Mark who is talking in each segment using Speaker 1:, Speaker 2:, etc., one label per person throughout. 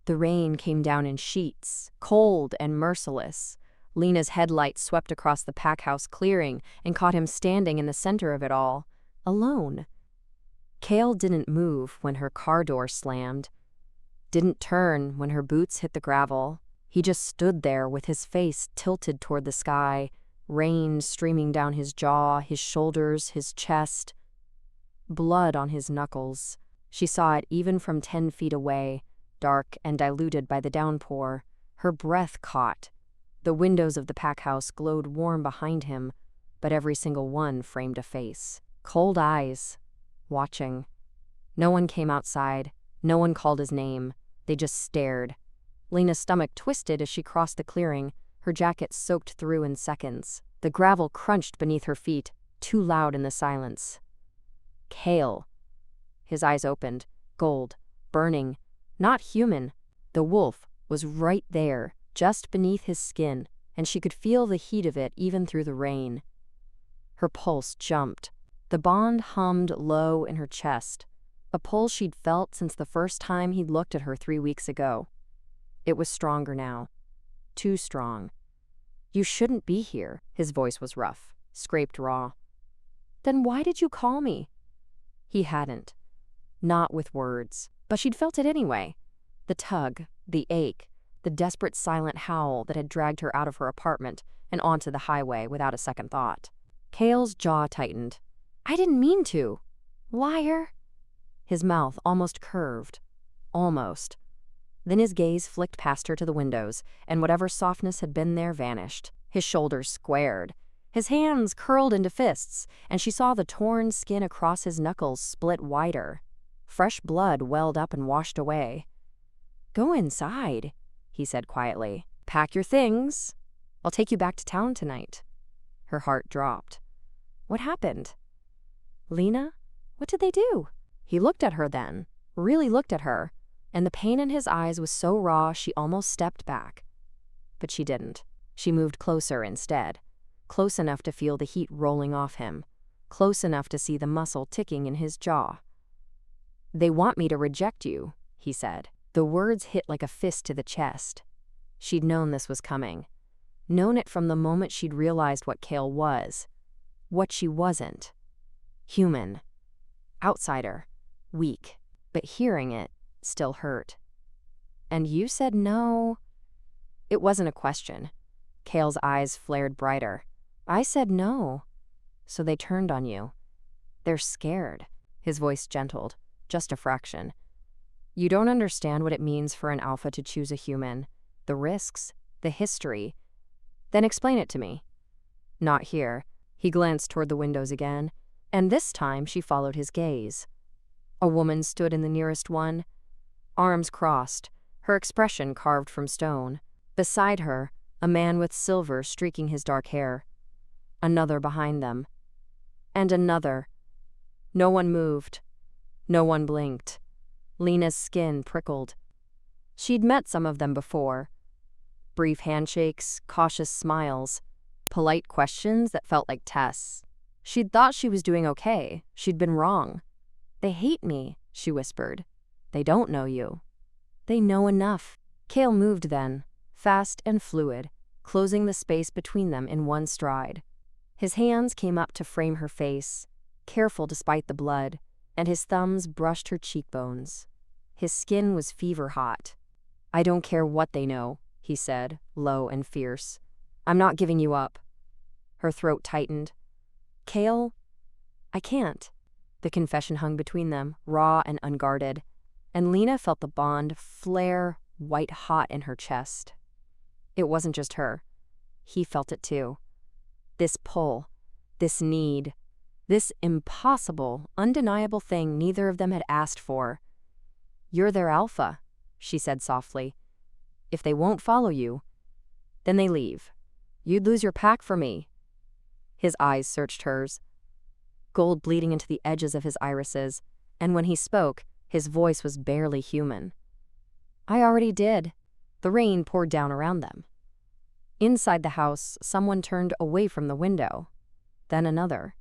Speaker 1: The rain came down in sheets, cold and merciless. Lena's headlight swept across the pack-house clearing and caught him standing in the center of it all, alone. Kael didn't move when her car door slammed, didn't turn when her boots hit the gravel. He just stood there with his face tilted toward the sky, rain streaming down his jaw, his shoulders, his chest. Blood on his knuckles. She saw it even from 10 feet away, dark and diluted by the downpour. Her breath caught. The windows of the pack-house glowed warm behind him, but every single one framed a face. Cold eyes, watching. No one came outside. No one called his name. They just stared. Lena's stomach twisted as she crossed the clearing, her jacket soaked through in seconds. The gravel crunched beneath her feet, too loud in the silence. Kael. His eyes opened, gold, burning, not human. The wolf was right there, just beneath his skin, and she could feel the heat of it even through the rain. Her pulse jumped. The bond hummed low in her chest, a pull she'd felt since the first time he'd looked at her 3 weeks ago. It was stronger now. Too strong. "You shouldn't be here." His voice was rough, scraped raw. "Then why did you call me?" He hadn't. Not with words. But she'd felt it anyway. The tug, the ache, the desperate silent howl that had dragged her out of her apartment and onto the highway without a second thought. Kael's jaw tightened. "I didn't mean to. Liar." His mouth almost curved. Almost. Then his gaze flicked past her to the windows, and whatever softness had been there vanished. His shoulders squared. His hands curled into fists, and she saw the torn skin across his knuckles split wider. Fresh blood welled up and washed away. "Go inside," he said quietly. "Pack your things. I'll take you back to town tonight." Her heart dropped. What happened? Lena? What did they do? He looked at her then, really looked at her, and the pain in his eyes was so raw she almost stepped back. But she didn't. She moved closer instead, close enough to feel the heat rolling off him, close enough to see the muscle ticking in his jaw. "They want me to reject you," he said. The words hit like a fist to the chest. She'd known this was coming. Known it from the moment she'd realized what Kael was. What she wasn't. Human. Outsider. Weak. But hearing it still hurt. "And you said no?" It wasn't a question. Kael's eyes flared brighter. "I said no. So they turned on you. They're scared." His voice gentled, just a fraction. "You don't understand what it means for an alpha to choose a human. The risks, the history. Then explain it to me." "Not here." He glanced toward the windows again, and this time she followed his gaze. A woman stood in the nearest one, arms crossed, her expression carved from stone. Beside her, a man with silver streaking his dark hair. Another behind them. And another. No one moved. No one blinked. Lena's skin prickled. She'd met some of them before. Brief handshakes, cautious smiles, polite questions that felt like tests. She'd thought she was doing okay. She'd been wrong. "They hate me," she whispered. "They don't know you." "They know enough." Kael moved then, fast and fluid, closing the space between them in one stride. His hands came up to frame her face, careful despite the blood, and his thumbs brushed her cheekbones. His skin was fever hot. "I don't care what they know," he said, low and fierce. "I'm not giving you up." Her throat tightened. "Kael, I can't." The confession hung between them, raw and unguarded, and Lena felt the bond flare white hot in her chest. It wasn't just her. He felt it too. This pull, this need, this impossible, undeniable thing neither of them had asked for. "You're their alpha," she said softly. "If they won't follow you, then they leave. You'd lose your pack for me." His eyes searched hers, gold bleeding into the edges of his irises, and when he spoke, his voice was barely human. "I already did." The rain poured down around them. Inside the house, someone turned away from the window. Then another.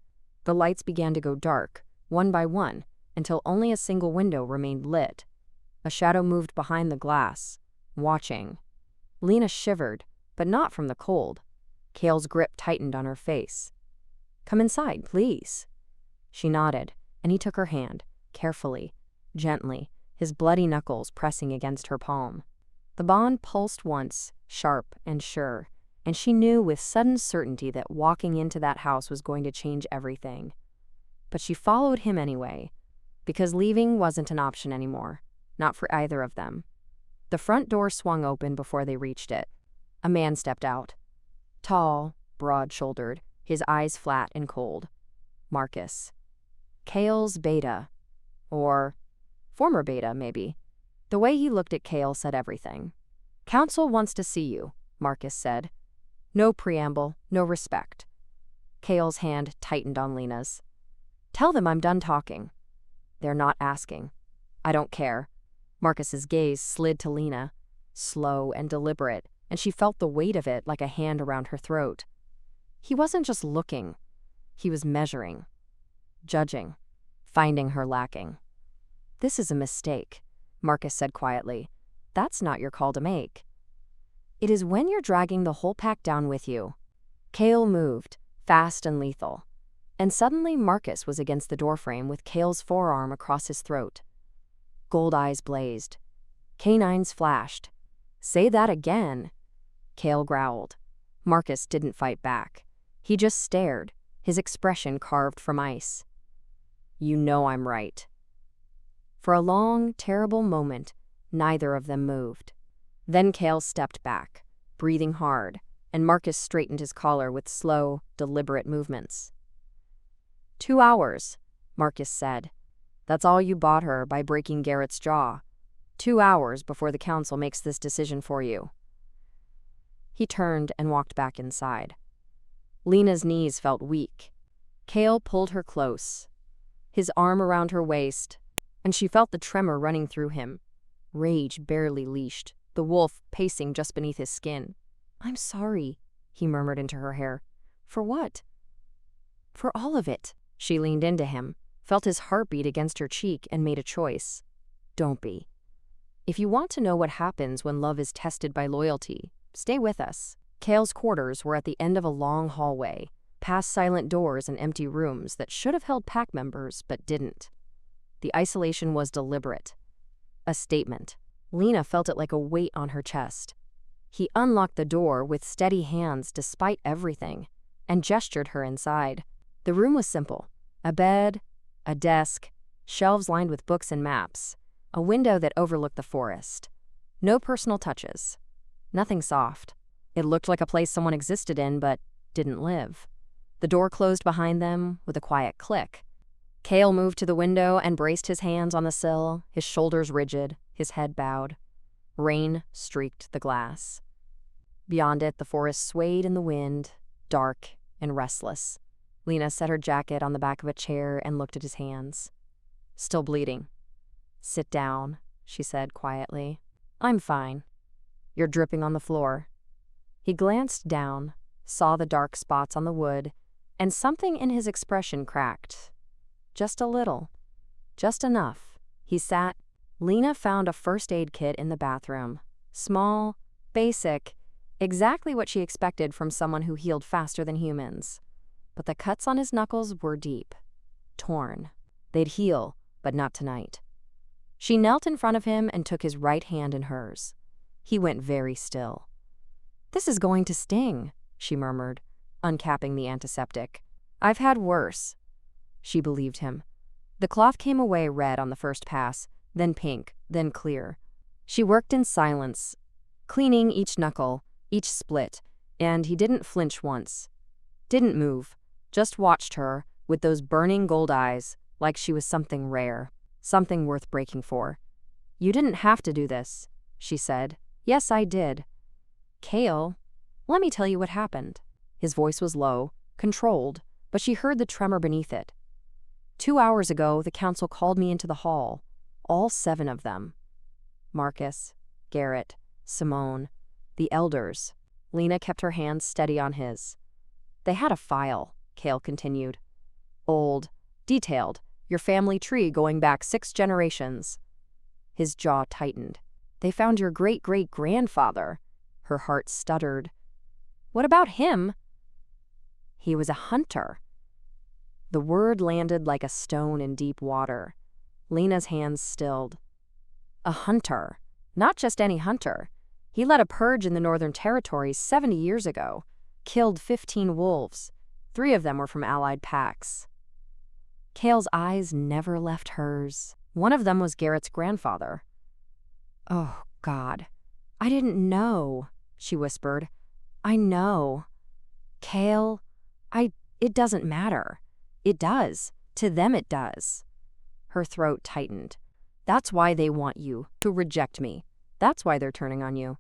Speaker 1: The lights began to go dark, one by one, until only a single window remained lit. A shadow moved behind the glass, watching. Lena shivered, but not from the cold. Kael's grip tightened on her face. "Come inside, please." She nodded, and he took her hand, carefully, gently, his bloody knuckles pressing against her palm. The bond pulsed once, sharp and sure, and she knew with sudden certainty that walking into that house was going to change everything. But she followed him anyway, because leaving wasn't an option anymore, not for either of them. The front door swung open before they reached it. A man stepped out. Tall, broad-shouldered, his eyes flat and cold. Marcus. Kael's beta. Or former beta, maybe. The way he looked at Kael said everything. "Council wants to see you," Marcus said. No preamble, no respect. Kael's hand tightened on Lena's. "Tell them I'm done talking." "They're not asking." "I don't care." Marcus's gaze slid to Lena, slow and deliberate, and she felt the weight of it like a hand around her throat. He wasn't just looking. He was measuring, judging, finding her lacking. "This is a mistake," Marcus said quietly. "That's not your call to make. It is when you're dragging the whole pack down with you." Kael moved, fast and lethal. And suddenly Marcus was against the doorframe with Kael's forearm across his throat. Gold eyes blazed. Canines flashed. "Say that again." Kael growled. Marcus didn't fight back. He just stared, his expression carved from ice. "You know I'm right." For a long, terrible moment, neither of them moved. Then Kael stepped back, breathing hard, and Marcus straightened his collar with slow, deliberate movements. 2 hours, Marcus said. "That's all you bought her by breaking Garrett's jaw. 2 hours before the council makes this decision for you." He turned and walked back inside. Lena's knees felt weak. Kael pulled her close, his arm around her waist, and she felt the tremor running through him. Rage barely leashed, the wolf pacing just beneath his skin. "I'm sorry," he murmured into her hair. "For what?" "For all of it." She leaned into him, felt his heartbeat against her cheek, and made a choice. "Don't be. If you want to know what happens when love is tested by loyalty, stay with us." Kael's quarters were at the end of a long hallway, past silent doors and empty rooms that should have held pack members but didn't. The isolation was deliberate. A statement. Lena felt it like a weight on her chest. He unlocked the door with steady hands despite everything, and gestured her inside. The room was simple. A bed, a desk, shelves lined with books and maps, a window that overlooked the forest. No personal touches. Nothing soft. It looked like a place someone existed in but didn't live. The door closed behind them with a quiet click. Kael moved to the window and braced his hands on the sill, his shoulders rigid, his head bowed. Rain streaked the glass. Beyond it, the forest swayed in the wind, dark and restless. Lena set her jacket on the back of a chair and looked at his hands. "Still bleeding." "Sit down," she said quietly. "I'm fine." "You're dripping on the floor." He glanced down, saw the dark spots on the wood, and something in his expression cracked. Just a little. Just enough. He sat. Lena found a first aid kit in the bathroom. Small, basic, exactly what she expected from someone who healed faster than humans. But the cuts on his knuckles were deep. Torn. They'd heal, but not tonight. She knelt in front of him and took his right hand in hers. He went very still. "This is going to sting," she murmured, uncapping the antiseptic. "I've had worse." She believed him. The cloth came away red on the first pass, then pink, then clear. She worked in silence, cleaning each knuckle, each split, and he didn't flinch once. Didn't move, just watched her with those burning gold eyes like she was something rare, something worth breaking for. "You didn't have to do this," she said. "Yes, I did. Kael, let me tell you what happened." His voice was low, controlled, but she heard the tremor beneath it. 2 hours ago, the council called me into the hall. All 7 of them. Marcus, Garrett, Simone, the elders. Lena kept her hands steady on his. "They had a file," Kael continued. "Old, detailed, your family tree going back 6 generations. His jaw tightened. They found your great-great-grandfather. Her heart stuttered. What about him? He was a hunter. The word landed like a stone in deep water. Lena's hands stilled. A hunter. Not just any hunter. He led a purge in the Northern Territories 70 years ago. Killed 15 wolves. 3 of them were from allied packs. Kael's eyes never left hers. One of them was Garrett's grandfather. Oh, God. I didn't know, she whispered. I know. Kael, it doesn't matter. It does. To them it does. Her throat tightened. That's why they want you to reject me. That's why they're turning on you.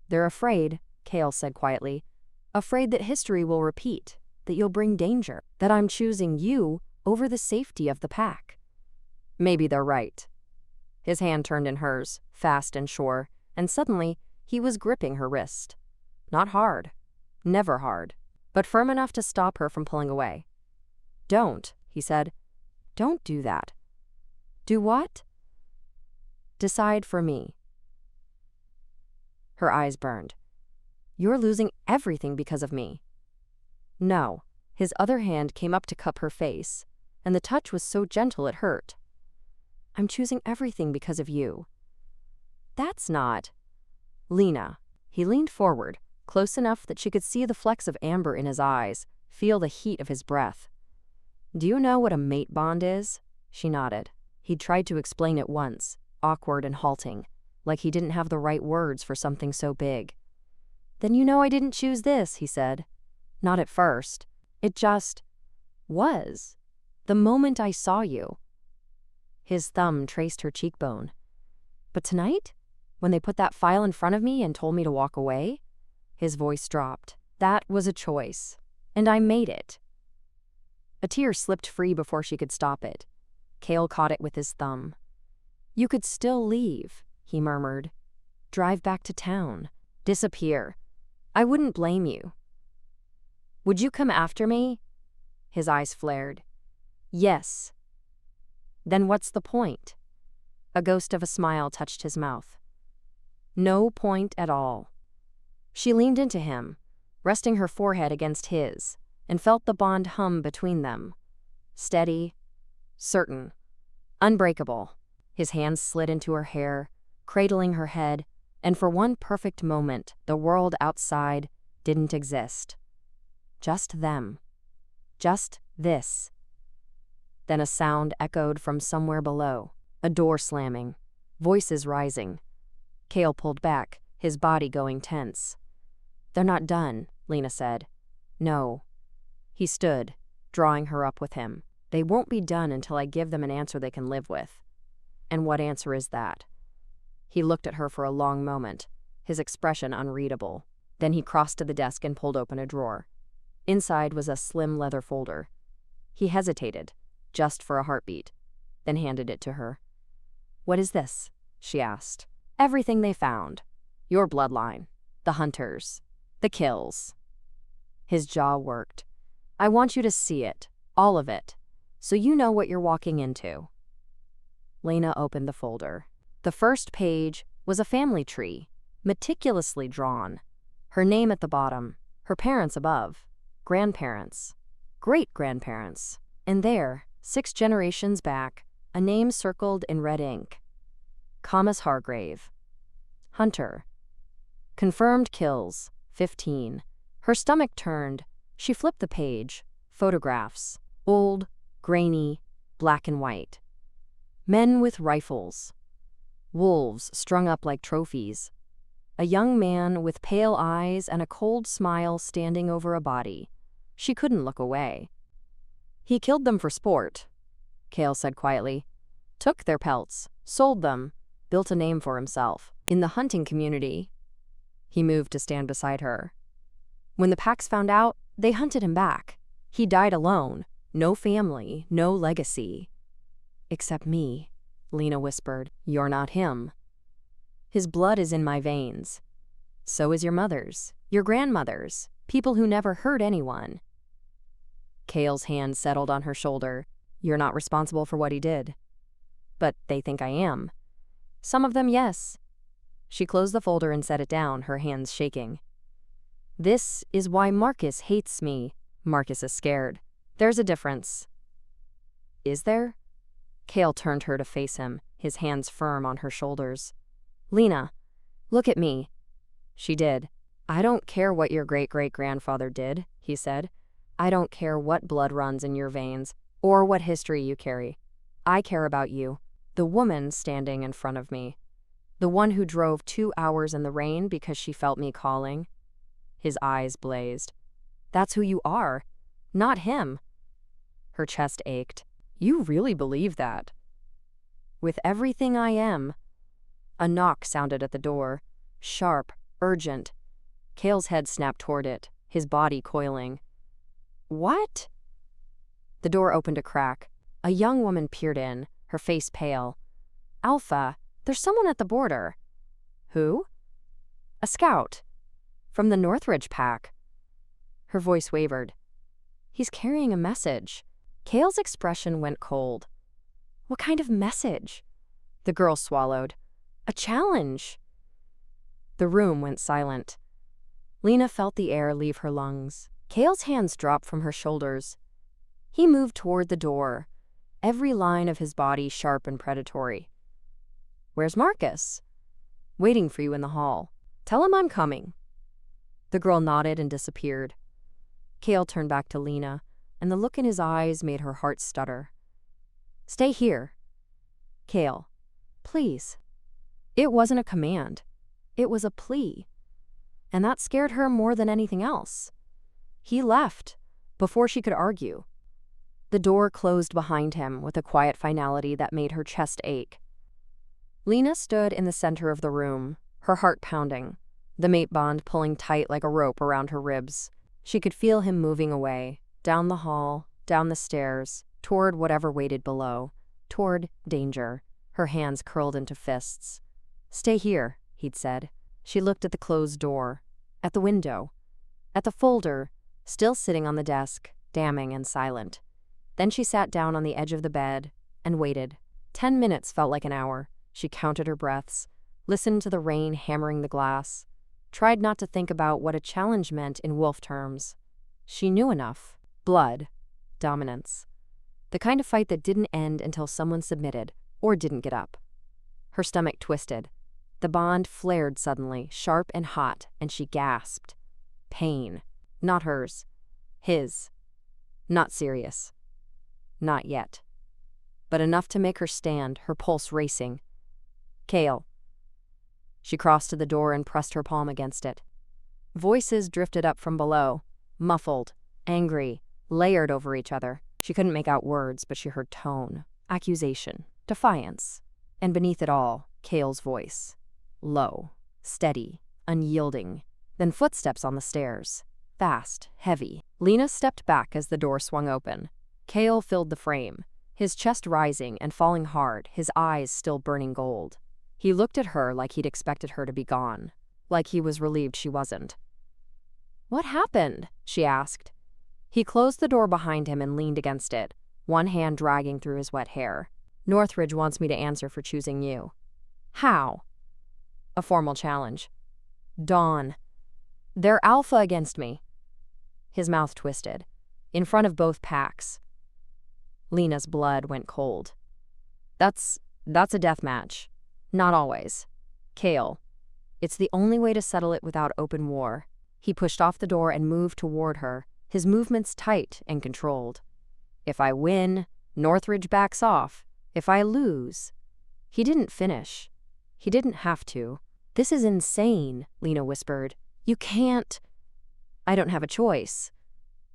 Speaker 1: They're afraid, Kael said quietly. Afraid that history will repeat, that you'll bring danger, that I'm choosing you over the safety of the pack. Maybe they're right. His hand turned in hers, fast and sure, and suddenly he was gripping her wrist. Not hard. Never hard. But firm enough to stop her from pulling away. Don't, he said. Don't do that. Do what? Decide for me. Her eyes burned. You're losing everything because of me. No. His other hand came up to cup her face, and the touch was so gentle it hurt. I'm choosing everything because of you. That's not... Lena. He leaned forward, close enough that she could see the flecks of amber in his eyes, feel the heat of his breath. Do you know what a mate bond is? She nodded. He'd tried to explain it once, awkward and halting, like he didn't have the right words for something so big. Then you know I didn't choose this, he said. Not at first. It just was. The moment I saw you. His thumb traced her cheekbone. But tonight, when they put that file in front of me and told me to walk away, his voice dropped. That was a choice, and I made it. A tear slipped free before she could stop it. Kael caught it with his thumb. You could still leave, he murmured. Drive back to town. Disappear. I wouldn't blame you. Would you come after me? His eyes flared. Yes. Then what's the point? A ghost of a smile touched his mouth. No point at all. She leaned into him, resting her forehead against his, and felt the bond hum between them. Steady, certain, unbreakable. His hands slid into her hair, cradling her head, and for one perfect moment, the world outside didn't exist. Just them. Just this. Then a sound echoed from somewhere below, a door slamming, voices rising. Kael pulled back, his body going tense. They're not done, Lena said. No. He stood, drawing her up with him. They won't be done until I give them an answer they can live with. And what answer is that? He looked at her for a long moment, his expression unreadable. Then he crossed to the desk and pulled open a drawer. Inside was a slim leather folder. He hesitated, just for a heartbeat, then handed it to her. What is this? She asked. Everything they found. Your bloodline. The hunters. The kills. His jaw worked. I want you to see it, all of it, so you know what you're walking into. Lena opened the folder. The first page was a family tree, meticulously drawn. Her name at the bottom, her parents above, grandparents, great-grandparents, and there, 6 generations back, a name circled in red ink. Thomas Hargrave. Hunter. Confirmed kills, 15. Her stomach turned. She flipped the page. Photographs. Old, grainy, black and white. Men with rifles. Wolves strung up like trophies. A young man with pale eyes and a cold smile standing over a body. She couldn't look away. He killed them for sport, Kael said quietly. Took their pelts, sold them, built a name for himself. In the hunting community. He moved to stand beside her. When the packs found out, they hunted him back. He died alone. No family, no legacy. Except me, Lena whispered. You're not him. His blood is in my veins. So is your mother's, your grandmother's, people who never hurt anyone. Kael's hand settled on her shoulder. You're not responsible for what he did. But they think I am. Some of them, yes. She closed the folder and set it down, her hands shaking. This is why Marcus hates me. Marcus is scared. There's a difference. Is there? Kael turned her to face him, his hands firm on her shoulders. Lena, look at me. She did. I don't care what your great-great-grandfather did, he said. I don't care what blood runs in your veins, or what history you carry. I care about you, the woman standing in front of me. The one who drove 2 hours in the rain because she felt me calling. His eyes blazed. That's who you are, not him. Her chest ached. You really believe that? With everything I am. A knock sounded at the door, sharp, urgent. Kael's head snapped toward it, his body coiling. What? The door opened a crack. A young woman peered in, her face pale. Alpha, there's someone at the border. Who? A scout. From the Northridge pack. Her voice wavered. He's carrying a message. Kael's expression went cold. What kind of message? The girl swallowed. A challenge. The room went silent. Lena felt the air leave her lungs. Kael's hands dropped from her shoulders. He moved toward the door, every line of his body sharp and predatory. Where's Marcus? Waiting for you in the hall. Tell him I'm coming. The girl nodded and disappeared. Kael turned back to Lena, and the look in his eyes made her heart stutter. Stay here. Kael, please. It wasn't a command. It was a plea. And that scared her more than anything else. He left, before she could argue. The door closed behind him with a quiet finality that made her chest ache. Lena stood in the center of the room, her heart pounding, the mate bond pulling tight like a rope around her ribs. She could feel him moving away, down the hall, down the stairs, toward whatever waited below, toward danger, her hands curled into fists. Stay here, he'd said. She looked at the closed door, at the window, at the folder, still sitting on the desk, damning and silent. Then she sat down on the edge of the bed and waited. 10 minutes felt like an hour. She counted her breaths, listened to the rain hammering the glass, tried not to think about what a challenge meant in wolf terms. She knew enough. Blood. Dominance. The kind of fight that didn't end until someone submitted or didn't get up. Her stomach twisted. The bond flared suddenly, sharp and hot, and she gasped. Pain. Not hers. His. Not serious. Not yet. But enough to make her stand, her pulse racing. Kael. She crossed to the door and pressed her palm against it. Voices drifted up from below, muffled, angry, layered over each other. She couldn't make out words, but she heard tone, accusation, defiance. And beneath it all, Kael's voice. Low, steady, unyielding. Then footsteps on the stairs. Fast, heavy. Lena stepped back as the door swung open. Kael filled the frame, his chest rising and falling hard, his eyes still burning gold. He looked at her like he'd expected her to be gone, like he was relieved she wasn't. What happened? She asked. He closed the door behind him and leaned against it, one hand dragging through his wet hair. Northridge wants me to answer for choosing you. How? A formal challenge. Dawn. They're alpha against me. His mouth twisted, in front of both packs. Lena's blood went cold. That's a death match. Not always. Kael. It's the only way to settle it without open war. He pushed off the door and moved toward her, his movements tight and controlled. If I win, Northridge backs off. If I lose... He didn't finish. He didn't have to. This is insane, Lena whispered. You can't... I don't have a choice.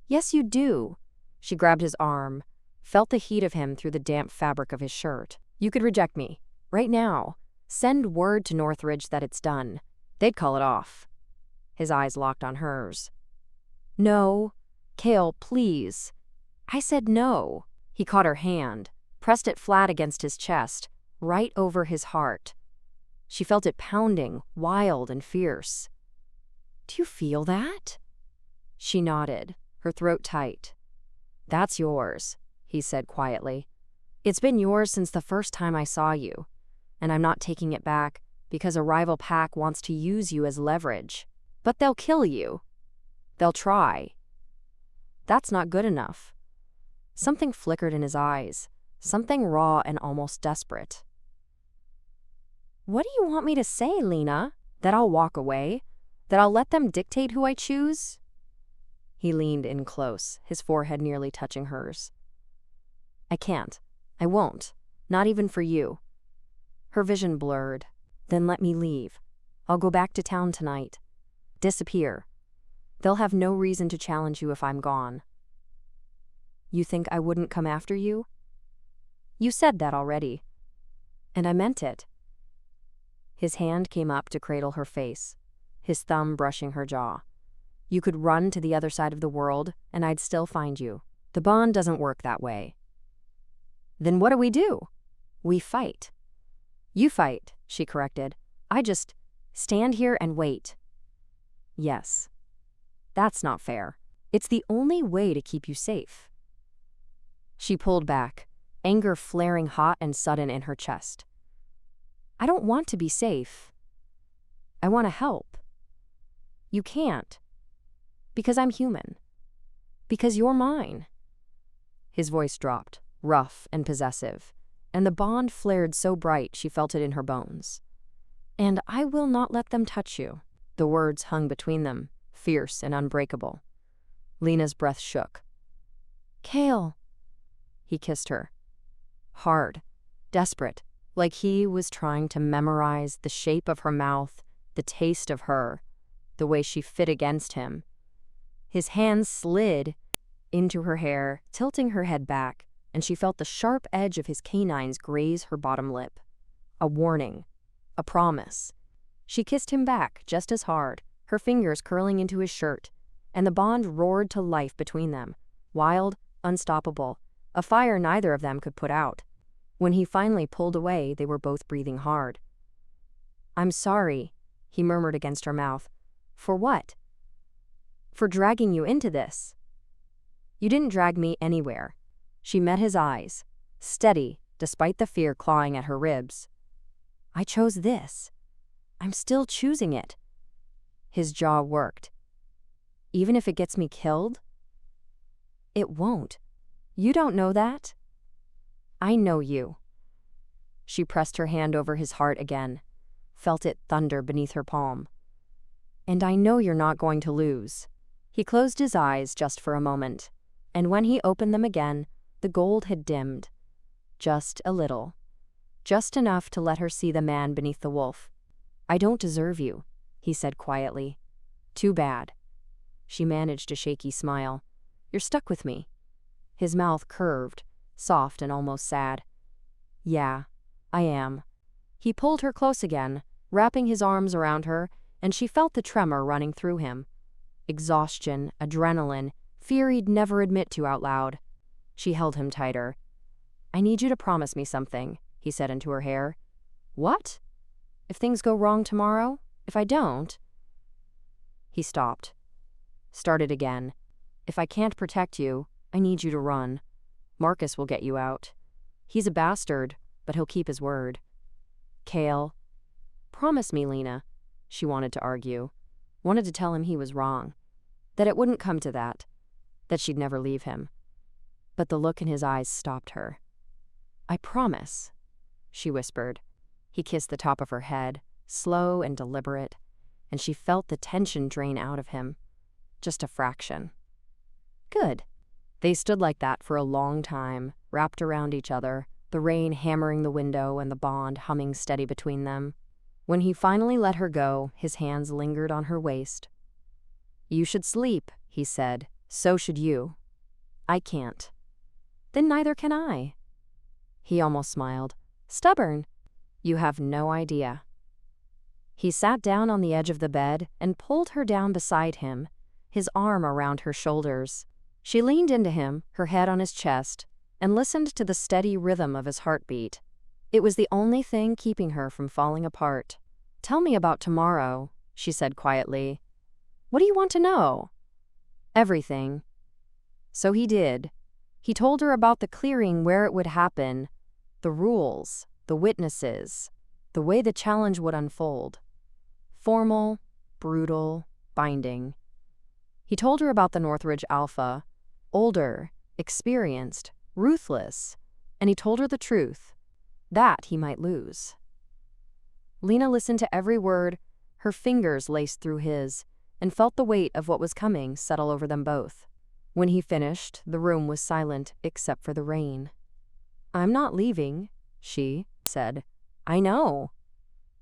Speaker 1: Yes, you do. She grabbed his arm, felt the heat of him through the damp fabric of his shirt. You could reject me. Right now. Send word to Northridge that it's done. They'd call it off. His eyes locked on hers. No. Kael, please. I said no. He caught her hand, pressed it flat against his chest, right over his heart. She felt it pounding, wild and fierce. Do you feel that? She nodded, her throat tight. That's yours, he said quietly. It's been yours since the first time I saw you. and I'm not taking it back because a rival pack wants to use you as leverage. But they'll kill you. They'll try. That's not good enough. Something flickered in his eyes, something raw and almost desperate. What do you want me to say, Lena? That I'll walk away? That I'll let them dictate who I choose? He leaned in close, his forehead nearly touching hers. I can't. I won't. Not even for you. Her vision blurred. Then let me leave. I'll go back to town tonight. Disappear. They'll have no reason to challenge you if I'm gone. You think I wouldn't come after you? You said that already. And I meant it. His hand came up to cradle her face, his thumb brushing her jaw. You could run to the other side of the world, and I'd still find you. The bond doesn't work that way. Then what do? We fight. You fight, she corrected. I just stand here and wait. Yes. That's not fair. It's the only way to keep you safe. She pulled back, anger flaring hot and sudden in her chest. I don't want to be safe. I want to help. You can't. Because I'm human. Because you're mine. His voice dropped, rough and possessive, and the bond flared so bright she felt it in her bones. And I will not let them touch you. The words hung between them, fierce and unbreakable. Lena's breath shook. Kael. He kissed her. Hard, desperate, like he was trying to memorize the shape of her mouth, the taste of her, the way she fit against him. His hands slid into her hair, tilting her head back, and she felt the sharp edge of his canines graze her bottom lip. A warning. A promise. She kissed him back just as hard, her fingers curling into his shirt, and the bond roared to life between them, wild, unstoppable, a fire neither of them could put out. When he finally pulled away, they were both breathing hard. I'm sorry, he murmured against her mouth. For what? For dragging you into this. You didn't drag me anywhere. She met his eyes, steady, despite the fear clawing at her ribs. I chose this. I'm still choosing it. His jaw worked. Even if it gets me killed? It won't. You don't know that? I know you. She pressed her hand over his heart again, felt it thunder beneath her palm. And I know you're not going to lose. He closed his eyes just for a moment, and when he opened them again, the gold had dimmed. Just a little. Just enough to let her see the man beneath the wolf. I don't deserve you, he said quietly. Too bad. She managed a shaky smile. You're stuck with me. His mouth curved, soft and almost sad. Yeah, I am. He pulled her close again, wrapping his arms around her, and she felt the tremor running through him. Exhaustion, adrenaline, fear he'd never admit to out loud. She held him tighter. I need you to promise me something, he said into her hair. What? If things go wrong tomorrow? If I don't? He stopped. Started again. If I can't protect you, I need you to run. Marcus will get you out. He's a bastard, but he'll keep his word. Kael. Promise me, Lena. She wanted to argue. Wanted to tell him he was wrong. That it wouldn't come to that. That she'd never leave him. But the look in his eyes stopped her. I promise, she whispered. He kissed the top of her head, slow and deliberate, and she felt the tension drain out of him. Just a fraction. Good. They stood like that for a long time, wrapped around each other, the rain hammering the window and the bond humming steady between them. When he finally let her go, his hands lingered on her waist. You should sleep, he said. So should you. I can't. Then neither can I. He almost smiled. Stubborn. You have no idea. He sat down on the edge of the bed and pulled her down beside him, his arm around her shoulders. She leaned into him, her head on his chest, and listened to the steady rhythm of his heartbeat. It was the only thing keeping her from falling apart. Tell me about tomorrow, she said quietly. What do you want to know? Everything. So he did. He told her about the clearing where it would happen, the rules, the witnesses, the way the challenge would unfold. Formal, brutal, binding. He told her about the Northridge Alpha, older, experienced, ruthless, and he told her the truth, that he might lose. Lena listened to every word, her fingers laced through his, and felt the weight of what was coming settle over them both. When he finished, the room was silent except for the rain. "I'm not leaving," she said. "I know.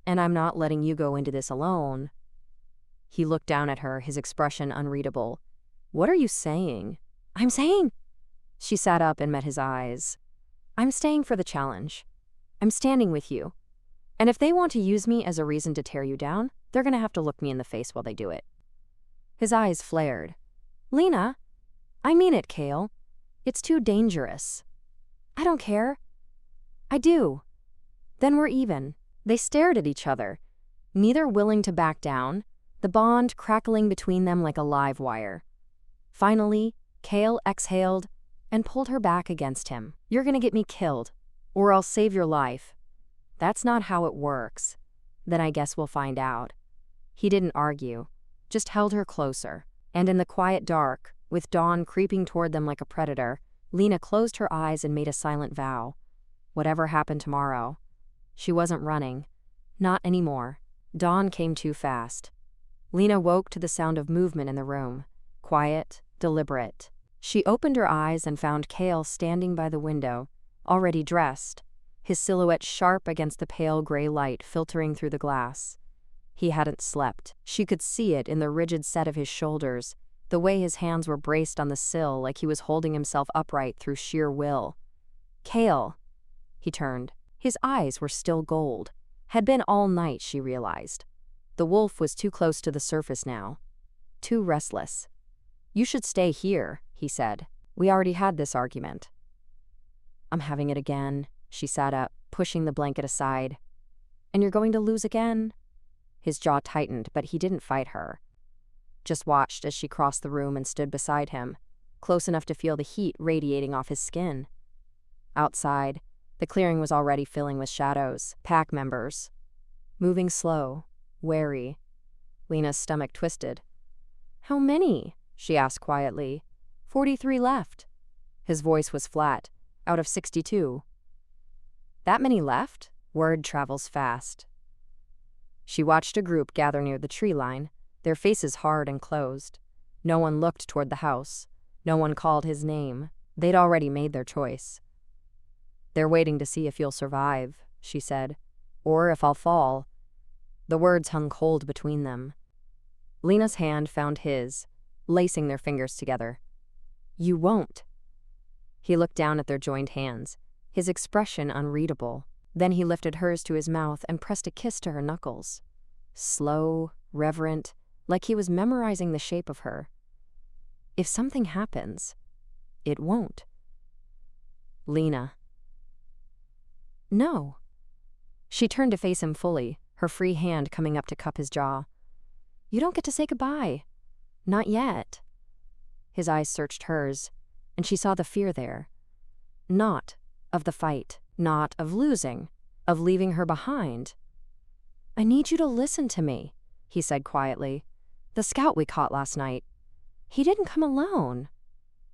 Speaker 1: And I'm not letting you go into this alone." He looked down at her, his expression unreadable. "What are you saying?" "I'm saying—" She sat up and met his eyes. "I'm staying for the challenge. I'm standing with you. And if they want to use me as a reason to tear you down, they're going to have to look me in the face while they do it." His eyes flared. "Lena, I mean it, Kael. It's too dangerous." "I don't care." "I do." "Then we're even." They stared at each other, neither willing to back down, the bond crackling between them like a live wire. Finally, Kael exhaled and pulled her back against him. "You're gonna get me killed, or I'll save your life." "That's not how it works." "Then I guess we'll find out." He didn't argue, just held her closer, and in the quiet dark, with dawn creeping toward them like a predator, Lena closed her eyes and made a silent vow. Whatever happened tomorrow, she wasn't running. Not anymore. Dawn came too fast. Lena woke to the sound of movement in the room, quiet, deliberate. She opened her eyes and found Kael standing by the window, already dressed, his silhouette sharp against the pale gray light filtering through the glass. He hadn't slept. She could see it in the rigid set of his shoulders, the way his hands were braced on the sill like he was holding himself upright through sheer will. "Kael." He turned. His eyes were still gold. Had been all night, she realized. The wolf was too close to the surface now. Too restless. "You should stay here," he said. "We already had this argument." "I'm having it again." She sat up, pushing the blanket aside. "And you're going to lose again?" His jaw tightened, but he didn't fight her. Just watched as she crossed the room and stood beside him, close enough to feel the heat radiating off his skin. Outside, the clearing was already filling with shadows, pack members. Moving slow, wary. Lena's stomach twisted. "How many?" she asked quietly. 43 left." His voice was flat. "Out of 62. "That many left?" Word travels fast. She watched a group gather near the tree line, their faces hard and closed. No one looked toward the house. No one called his name. They'd already made their choice. "They're waiting to see if you'll survive," she said. "Or if I'll fall." The words hung cold between them. Lena's hand found his, lacing their fingers together. "You won't." He looked down at their joined hands, his expression unreadable. Then he lifted hers to his mouth and pressed a kiss to her knuckles. Slow, reverent, like he was memorizing the shape of her. "If something happens, it won't." "Lena." "No." She turned to face him fully, her free hand coming up to cup his jaw. "You don't get to say goodbye. Not yet." His eyes searched hers, and she saw the fear there. Not of the fight, not of losing, of leaving her behind. "I need you to listen to me," he said quietly. "The scout we caught last night, he didn't come alone."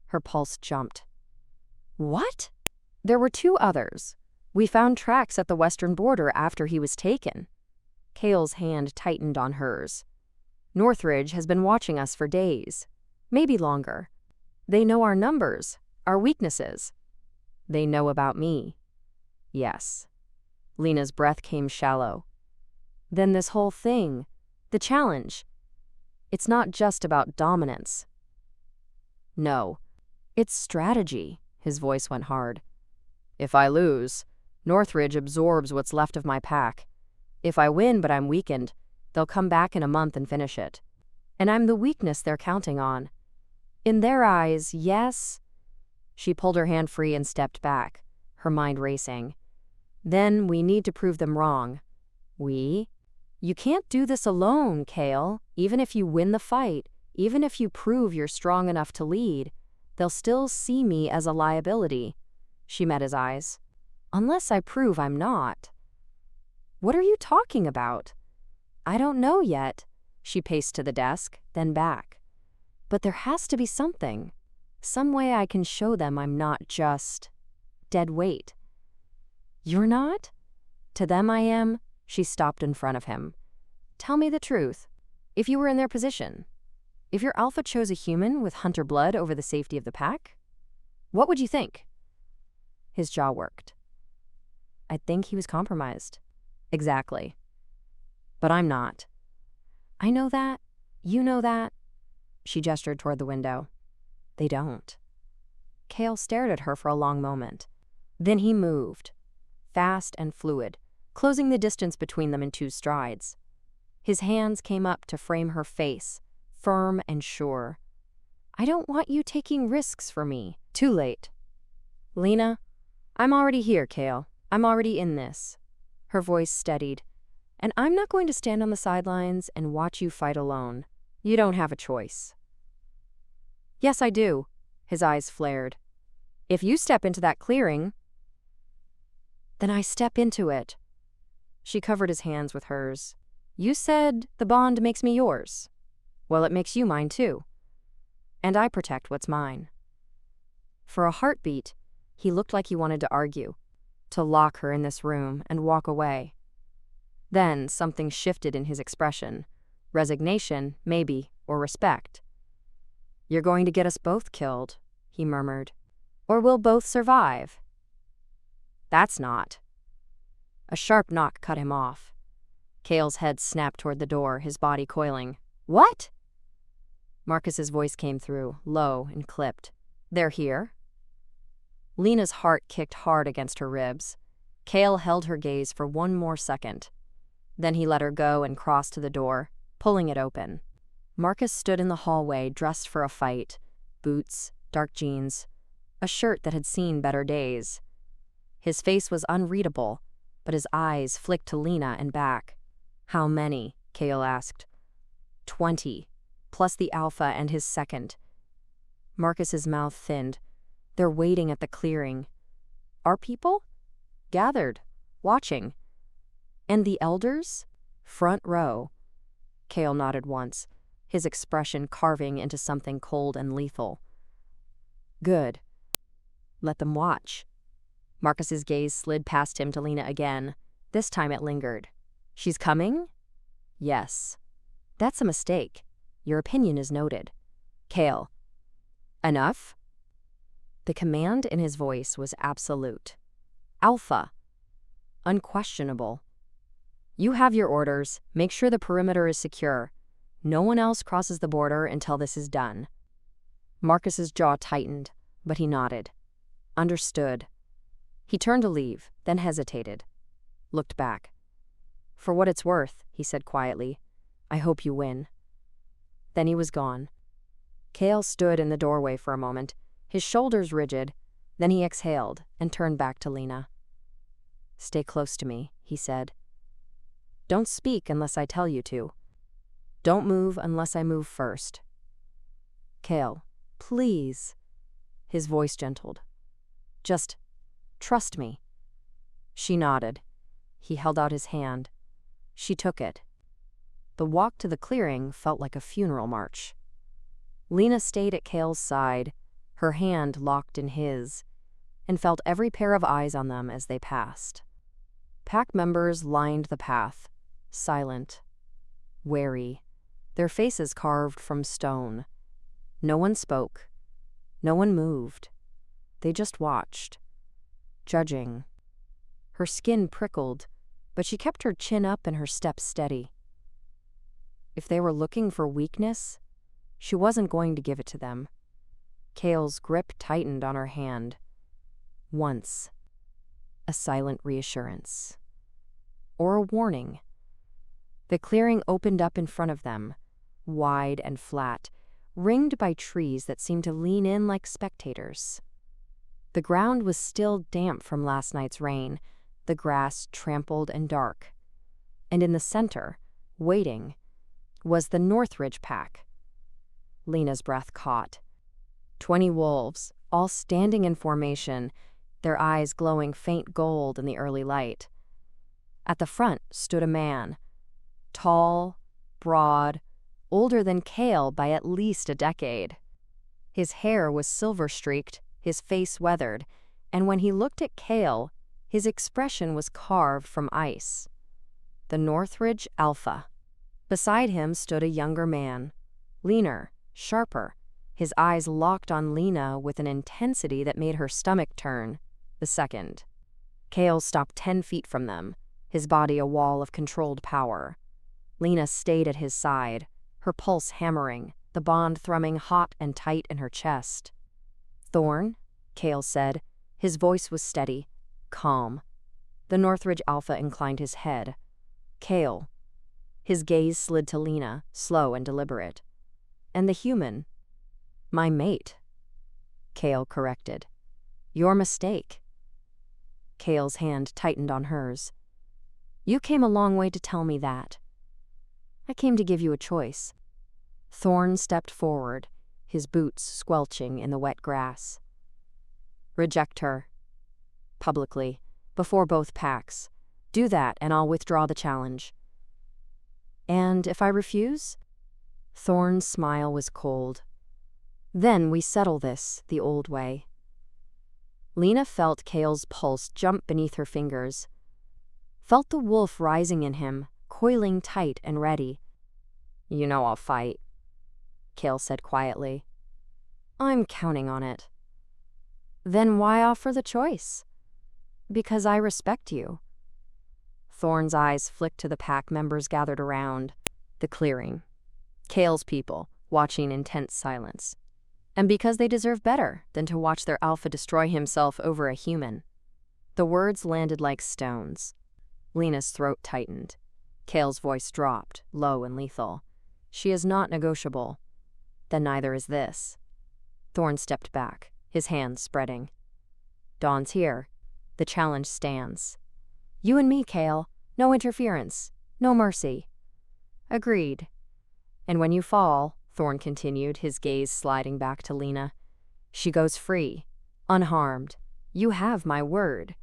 Speaker 1: Her pulse jumped. "What?" "There were 2 others. We found tracks at the western border after he was taken." Kael's hand tightened on hers. "Northridge has been watching us for days, maybe longer. They know our numbers, our weaknesses. They know about me." "Yes." Lena's breath came shallow. "Then this whole thing, the challenge, it's not just about dominance." "No. It's strategy." His voice went hard. "If I lose, Northridge absorbs what's left of my pack. If I win but I'm weakened, they'll come back in a month and finish it. And I'm the weakness they're counting on. In their eyes, yes." She pulled her hand free and stepped back, her mind racing. "Then we need to prove them wrong." "We?" "You can't do this alone, Kael. Even if you win the fight, even if you prove you're strong enough to lead, they'll still see me as a liability." She met his eyes. "Unless I prove I'm not." What are you talking about? I don't know yet. She paced to the desk, then back. But there has to be something. Some way I can show them I'm not just dead weight. You're not? To them I am. She stopped in front of him. Tell me the truth. If you were in their position, if your alpha chose a human with hunter blood over the safety of the pack, what would you think? His jaw worked. I'd think he was compromised. Exactly. But I'm not. I know that. You know that. She gestured toward the window. They don't. Kael stared at her for a long moment. Then he moved, fast and fluid, closing the distance between them in 2 strides. His hands came up to frame her face, firm and sure. I don't want you taking risks for me. Too late. Lena, I'm already here, Kael. I'm already in this. Her voice steadied. And I'm not going to stand on the sidelines and watch you fight alone. You don't have a choice. Yes, I do. His eyes flared. If you step into that clearing, then I step into it. She covered his hands with hers. You said the bond makes me yours. Well, it makes you mine too. And I protect what's mine. For a heartbeat, he looked like he wanted to argue, to lock her in this room and walk away. Then something shifted in his expression. Resignation, maybe, or respect. You're going to get us both killed, he murmured. Or we'll both survive. That's not. A sharp knock cut him off. Kael's head snapped toward the door, his body coiling. What? Marcus's voice came through, low and clipped. They're here? Lena's heart kicked hard against her ribs. Kael held her gaze for 1 more second. Then he let her go and crossed to the door, pulling it open. Marcus stood in the hallway, dressed for a fight. Boots, dark jeans, a shirt that had seen better days. His face was unreadable, but his eyes flicked to Lena and back. How many? Kael asked. 20, plus the alpha and his second. Marcus's mouth thinned. They're waiting at the clearing. Our people? Gathered, watching. And the elders? Front row. Kael nodded once, his expression carving into something cold and lethal. Good. Let them watch. Marcus's gaze slid past him to Lena again. This time it lingered. She's coming? Yes. That's a mistake. Your opinion is noted. Kael. Enough? The command in his voice was absolute. Alpha. Unquestionable. You have your orders. Make sure the perimeter is secure. No one else crosses the border until this is done. Marcus's jaw tightened, but he nodded. Understood. He turned to leave, then hesitated. Looked back. For what it's worth, he said quietly, I hope you win. Then he was gone. Kael stood in the doorway for a moment, his shoulders rigid. Then he exhaled and turned back to Lena. Stay close to me, he said. Don't speak unless I tell you to. Don't move unless I move first. Kael, please. His voice gentled. Just trust me. She nodded. He held out his hand. She took it. The walk to the clearing felt like a funeral march. Lena stayed at Kael's side, her hand locked in his, and felt every pair of eyes on them as they passed. Pack members lined the path, silent, wary, their faces carved from stone. No one spoke. No one moved. They just watched, judging. Her skin prickled, but she kept her chin up and her step steady. If they were looking for weakness, she wasn't going to give it to them. Kael's grip tightened on her hand. Once. A silent reassurance. Or a warning. The clearing opened up in front of them, wide and flat, ringed by trees that seemed to lean in like spectators. The ground was still damp from last night's rain, the grass trampled and dark. And in the center, waiting, was the Northridge pack. Lena's breath caught. 20 wolves, all standing in formation, their eyes glowing faint gold in the early light. At the front stood a man. Tall, broad, older than Kael by at least a decade. His hair was silver-streaked, his face weathered, and when he looked at Kael, his expression was carved from ice. The Northridge Alpha. Beside him stood a younger man, leaner, sharper, his eyes locked on Lena with an intensity that made her stomach turn. The second. Kael stopped 10 feet from them, his body a wall of controlled power. Lena stayed at his side, her pulse hammering, the bond thrumming hot and tight in her chest. "Thorn," Kael said. His voice was steady, calm. The Northridge Alpha inclined his head. "Kael." His gaze slid to Lena, slow and deliberate. "And the human?" "My mate," Kael corrected. "Your mistake." Kael's hand tightened on hers. "You came a long way to tell me that." "I came to give you a choice." Thorn stepped forward, his boots squelching in the wet grass. "Reject her. Publicly, before both packs. Do that and I'll withdraw the challenge." "And if I refuse?" Thorn's smile was cold. "Then we settle this the old way." Lena felt Kael's pulse jump beneath her fingers. Felt the wolf rising in him, coiling tight and ready. "You know I'll fight," Kael said quietly. "I'm counting on it." "Then why offer the choice?" "Because I respect you." Thorn's eyes flicked to the pack members gathered around. The clearing. Kael's people, watching in tense silence. And because they deserve better than to watch their alpha destroy himself over a human. The words landed like stones. Lena's throat tightened. Kael's voice dropped, low and lethal. "She is not negotiable." "Then neither is this." Thorn stepped back, his hands spreading. "Dawn's here. The challenge stands. You and me, Kael. No interference. No mercy." "Agreed." "And when you fall," Thorn continued, his gaze sliding back to Lena, "she goes free, unharmed. You have my word."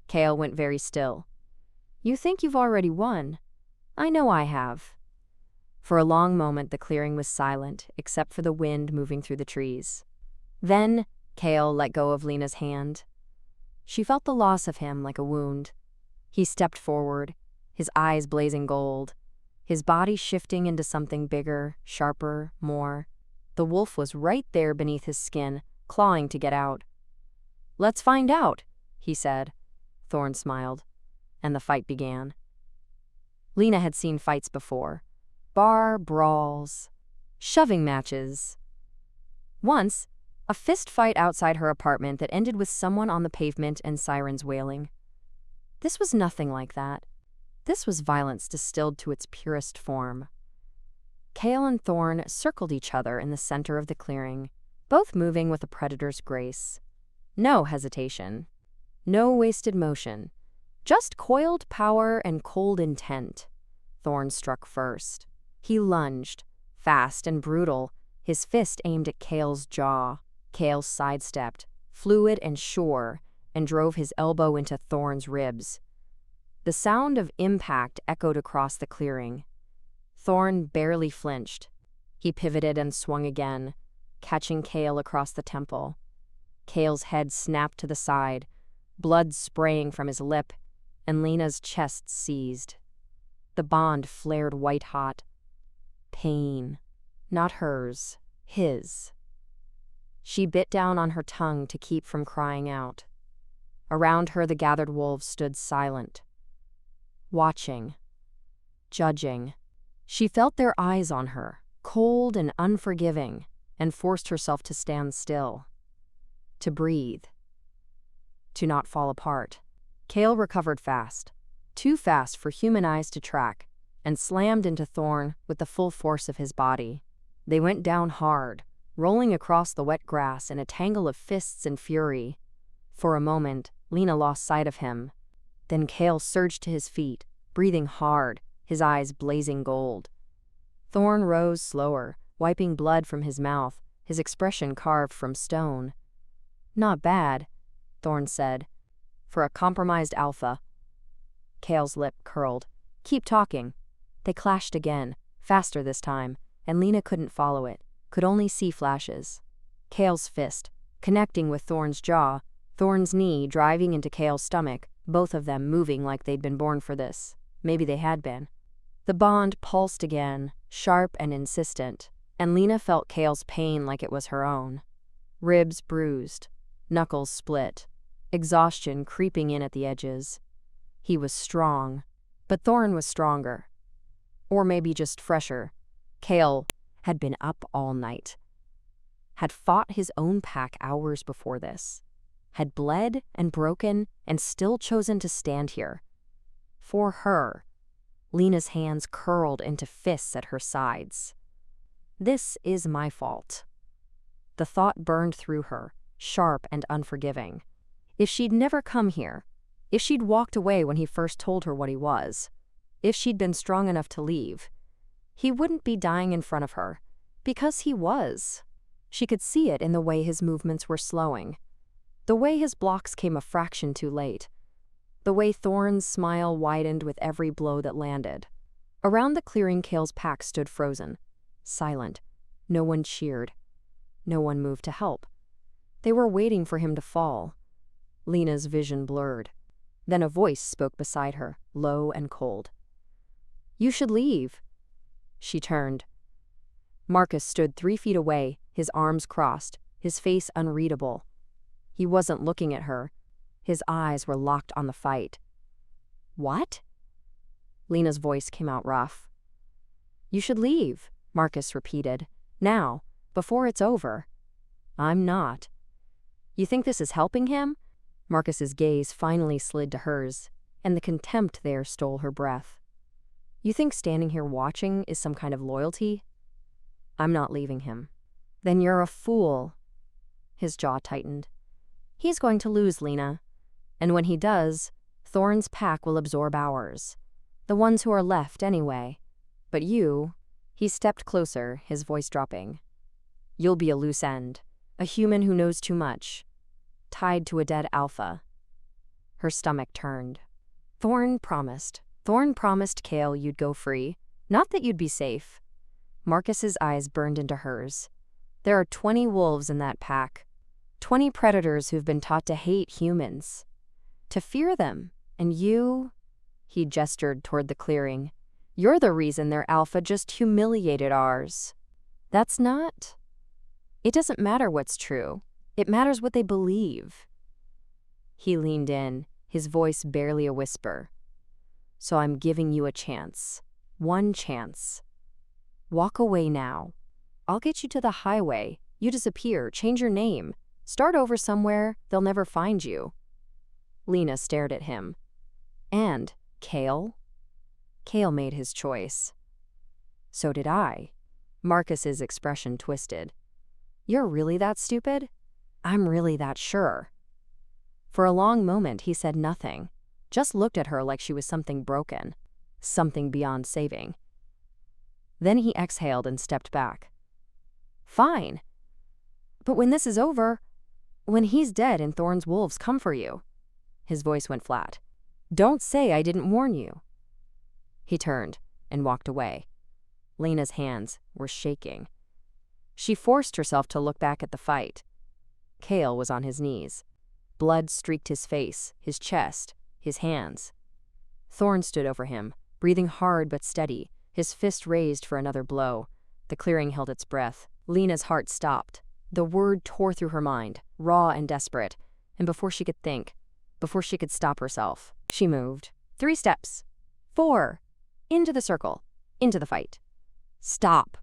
Speaker 1: Kael went very still. "You think you've already won. I know I have." For a long moment the clearing was silent, except for the wind moving through the trees. Then Kael let go of Lena's hand. She felt the loss of him like a wound. He stepped forward, his eyes blazing gold, his body shifting into something bigger, sharper, more. The wolf was right there beneath his skin, clawing to get out. "Let's find out," he said. Thorn smiled, and the fight began. Lena had seen fights before. Bar brawls, shoving matches. Once, a fist fight outside her apartment that ended with someone on the pavement and sirens wailing. This was nothing like that. This was violence distilled to its purest form. Kael and Thorn circled each other in the center of the clearing, both moving with a predator's grace. No hesitation. No wasted motion. Just coiled power and cold intent. Thorn struck first. He lunged, fast and brutal, his fist aimed at Kael's jaw. Kael sidestepped, fluid and sure, and drove his elbow into Thorn's ribs. The sound of impact echoed across the clearing. Thorn barely flinched. He pivoted and swung again, catching Kael across the temple. Kael's head snapped to the side, blood spraying from his lip, and Lena's chest seized. The bond flared white-hot. Pain. Not hers. His. She bit down on her tongue to keep from crying out. Around her the gathered wolves stood silent. Watching. Judging. She felt their eyes on her, cold and unforgiving, and forced herself to stand still. To breathe. To not fall apart. Kael recovered fast. Too fast for human eyes to track, and slammed into Thorn with the full force of his body. They went down hard, rolling across the wet grass in a tangle of fists and fury. For a moment, Lena lost sight of him. Then Kael surged to his feet, breathing hard, his eyes blazing gold. Thorn rose slower, wiping blood from his mouth, his expression carved from stone. "Not bad," Thorn said, "for a compromised alpha." Kael's lip curled. Keep talking. They clashed again, faster this time, and Lena couldn't follow it, could only see flashes. Kael's fist, connecting with Thorn's jaw, Thorn's knee driving into Kael's stomach, both of them moving like they'd been born for this. Maybe they had been. The bond pulsed again, sharp and insistent, and Lena felt Kael's pain like it was her own. Ribs bruised, knuckles split, exhaustion creeping in at the edges. He was strong, but Thorn was stronger. Or maybe just fresher. Kael had been up all night, had fought his own pack hours before this, had bled and broken and still chosen to stand here. For her. Lena's hands curled into fists at her sides. This is my fault. The thought burned through her, sharp and unforgiving. If she'd never come here, if she'd walked away when he first told her what he was, if she'd been strong enough to leave, he wouldn't be dying in front of her, because he was. She could see it in the way his movements were slowing, the way his blocks came a fraction too late, the way Thorn's smile widened with every blow that landed. Around the clearing, Kael's pack stood frozen, silent. No one cheered. No one moved to help. They were waiting for him to fall. Lena's vision blurred. Then a voice spoke beside her, low and cold. "You should leave." She turned. Marcus stood 3 feet away, his arms crossed, his face unreadable. He wasn't looking at her. His eyes were locked on the fight. "What?" Lena's voice came out rough. "You should leave," Marcus repeated. "Now, before it's over." "I'm not." "You think this is helping him?" Marcus's gaze finally slid to hers, and the contempt there stole her breath. "You think standing here watching is some kind of loyalty?" "I'm not leaving him." "Then you're a fool." His jaw tightened. "He's going to lose, Lena. And when he does, Thorn's pack will absorb ours. The ones who are left, anyway. But you," he stepped closer, his voice dropping, "you'll be a loose end, a human who knows too much, tied to a dead alpha." Her stomach turned. Thorn promised Kael you'd go free, not that you'd be safe." Marcus's eyes burned into hers. "There are 20 wolves in that pack. 20 predators who've been taught to hate humans, to fear them, and you," he gestured toward the clearing, "you're the reason their alpha just humiliated ours. That's not. It doesn't matter what's true. It matters what they believe." He leaned in, his voice barely a whisper. "So I'm giving you a chance. One chance. Walk away now. I'll get you to the highway. You disappear, change your name. Start over somewhere, they'll never find you." Lena stared at him. "And Kael?" Kael made his choice. "So did I." Marcus's expression twisted. "You're really that stupid?" "I'm really that sure." For a long moment he said nothing, just looked at her like she was something broken, something beyond saving. Then he exhaled and stepped back. "Fine. But when this is over, when he's dead and Thorn's wolves come for you," his voice went flat, "don't say I didn't warn you." He turned and walked away. Lena's hands were shaking. She forced herself to look back at the fight. Kael was on his knees. Blood streaked his face, his chest, his hands. Thorn stood over him, breathing hard but steady, his fist raised for another blow. The clearing held its breath. Lena's heart stopped. The word tore through her mind, raw and desperate, and before she could think, before she could stop herself, she moved. 3 steps. 4. Into the circle. Into the fight. "Stop."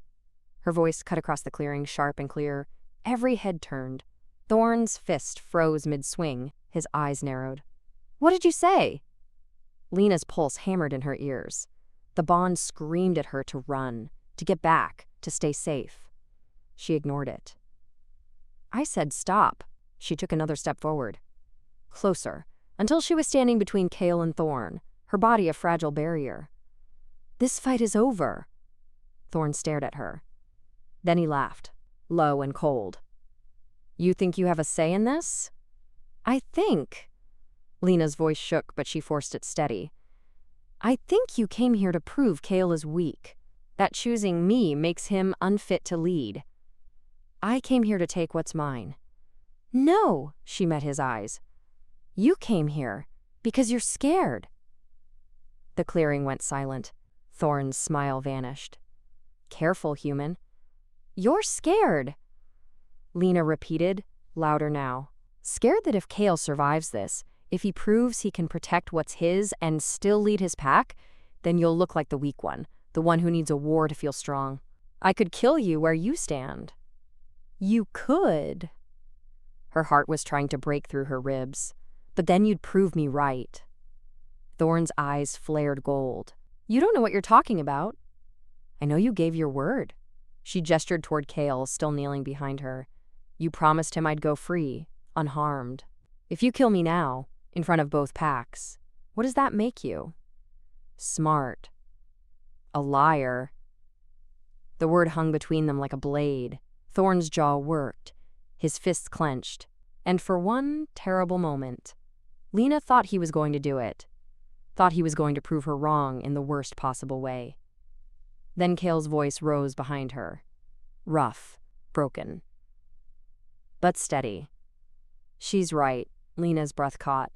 Speaker 1: Her voice cut across the clearing, sharp and clear. Every head turned. Thorn's fist froze mid-swing, his eyes narrowed. "What did you say?" Lena's pulse hammered in her ears. The bond screamed at her to run, to get back, to stay safe. She ignored it. "I said stop." She took another step forward. Closer, until she was standing between Kael and Thorn, her body a fragile barrier. "This fight is over." Thorn stared at her. Then he laughed, low and cold. "You think you have a say in this?" "I think." Lena's voice shook, but she forced it steady. I think you came here to prove Kael is weak, that choosing me makes him unfit to lead. I came here to take what's mine. No, she met his eyes. You came here because you're scared. The clearing went silent. Thorn's smile vanished. Careful, human. You're scared, Lena repeated, louder now. Scared that if Kael survives this, if he proves he can protect what's his and still lead his pack, then you'll look like the weak one, the one who needs a war to feel strong. I could kill you where you stand. You could. Her heart was trying to break through her ribs. But then you'd prove me right. Thorn's eyes flared gold. You don't know what you're talking about. I know you gave your word. She gestured toward Kael, still kneeling behind her. You promised him I'd go free, unharmed. If you kill me now, in front of both packs, what does that make you? Smart. A liar. The word hung between them like a blade. Thorn's jaw worked, his fists clenched, and for one terrible moment, Lena thought he was going to do it, thought he was going to prove her wrong in the worst possible way. Then Kael's voice rose behind her, rough, broken, but steady. She's right, Lena's breath caught.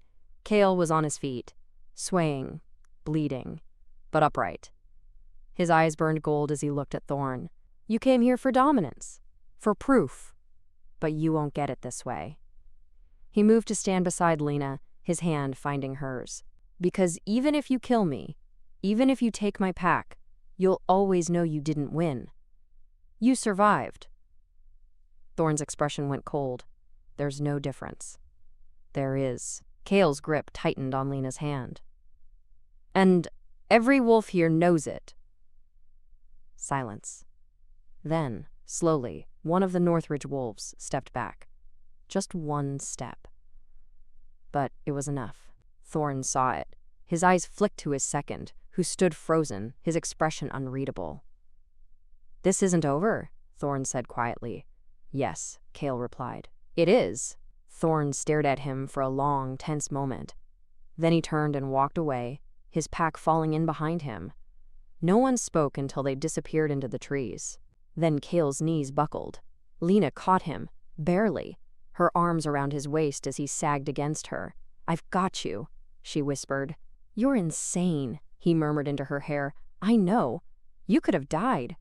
Speaker 1: Kael was on his feet, swaying, bleeding, but upright. His eyes burned gold as he looked at Thorn. You came here for dominance, for proof, but you won't get it this way. He moved to stand beside Lena, his hand finding hers. Because even if you kill me, even if you take my pack, you'll always know you didn't win. You survived. Thorn's expression went cold. There's no difference. There is. Kael's grip tightened on Lena's hand. And every wolf here knows it. Silence. Then, slowly, one of the Northridge wolves stepped back. Just one step. But it was enough. Thorn saw it. His eyes flicked to his second, who stood frozen, his expression unreadable. This isn't over, Thorn said quietly. Yes, Kael replied. It is. Thorn stared at him for a long, tense moment. Then he turned and walked away, his pack falling in behind him. No one spoke until they disappeared into the trees. Then Kael's knees buckled. Lena caught him, barely, her arms around his waist as he sagged against her. I've got you, she whispered. You're insane, he murmured into her hair. I know. You could have died.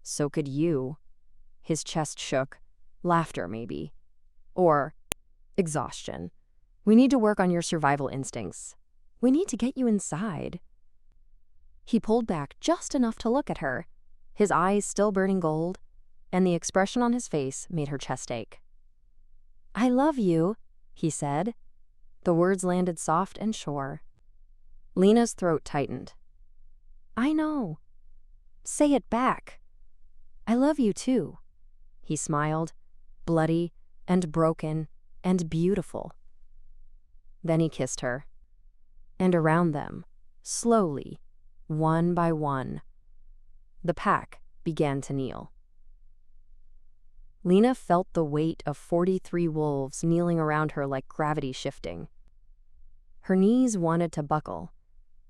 Speaker 1: So could you. His chest shook. Laughter, maybe. Or exhaustion. We need to work on your survival instincts. We need to get you inside. He pulled back just enough to look at her, his eyes still burning gold, and the expression on his face made her chest ache. I love you, he said. The words landed soft and sure. Lena's throat tightened. I know. Say it back. I love you too. He smiled, bloody and broken and beautiful. Then he kissed her. And around them, slowly, one by one, the pack began to kneel. Lena felt the weight of 43 wolves kneeling around her like gravity shifting. Her knees wanted to buckle,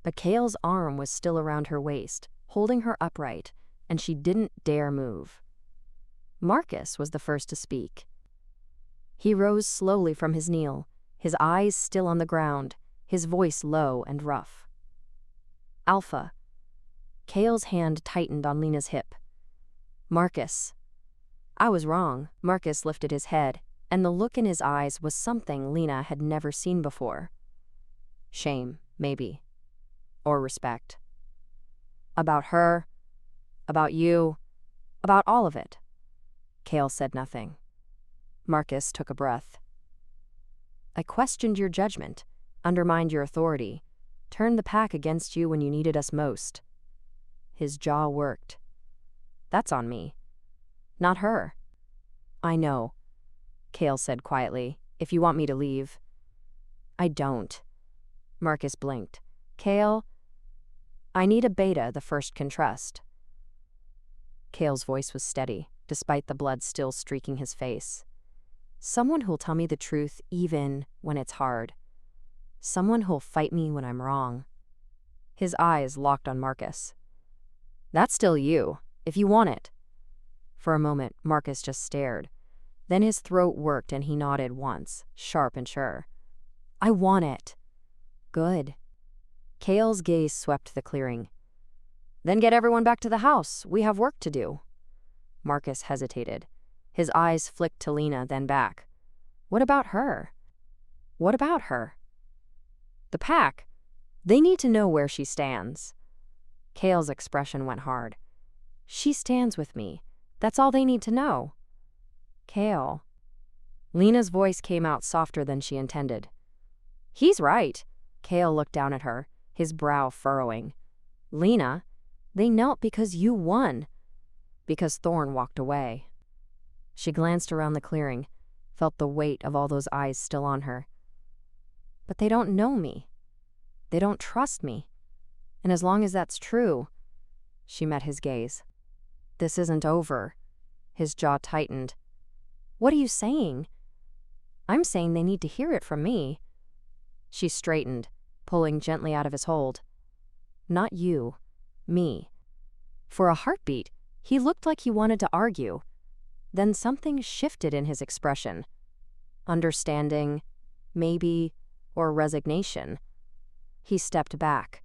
Speaker 1: but Kael's arm was still around her waist, holding her upright, and she didn't dare move. Marcus was the first to speak. He rose slowly from his kneel, his eyes still on the ground, his voice low and rough. Alpha. Kael's hand tightened on Lena's hip. Marcus. I was wrong. Marcus lifted his head, and the look in his eyes was something Lena had never seen before. Shame, maybe. Or respect. About her, about you, about all of it. Kael said nothing. Marcus took a breath. I questioned your judgment, undermined your authority, turned the pack against you when you needed us most. His jaw worked. That's on me. Not her. I know, Kael said quietly, if you want me to leave. I don't. Marcus blinked. Kael, I need a beta the first can trust. Kael's voice was steady, despite the blood still streaking his face. Someone who'll tell me the truth even when it's hard. Someone who'll fight me when I'm wrong. His eyes locked on Marcus. "That's still you, if you want it." For a moment, Marcus just stared. Then his throat worked and he nodded once, sharp and sure. "I want it." "Good." Kael's gaze swept the clearing. "Then get everyone back to the house. We have work to do." Marcus hesitated. His eyes flicked to Lena, then back. "What about her?" "What about her?" "The pack. They need to know where she stands." Kael's expression went hard. "She stands with me. That's all they need to know." "Kael." Lena's voice came out softer than she intended. "He's right." Kael looked down at her, his brow furrowing. "Lena, they knelt because you won. Because Thorn walked away." She glanced around the clearing, felt the weight of all those eyes still on her. "But they don't know me. They don't trust me. And as long as that's true—" She met his gaze. "This isn't over." His jaw tightened. "What are you saying?" "I'm saying they need to hear it from me." She straightened, pulling gently out of his hold. "Not you. Me." For a heartbeat, he looked like he wanted to argue. Then something shifted in his expression. Understanding, maybe, or resignation. He stepped back.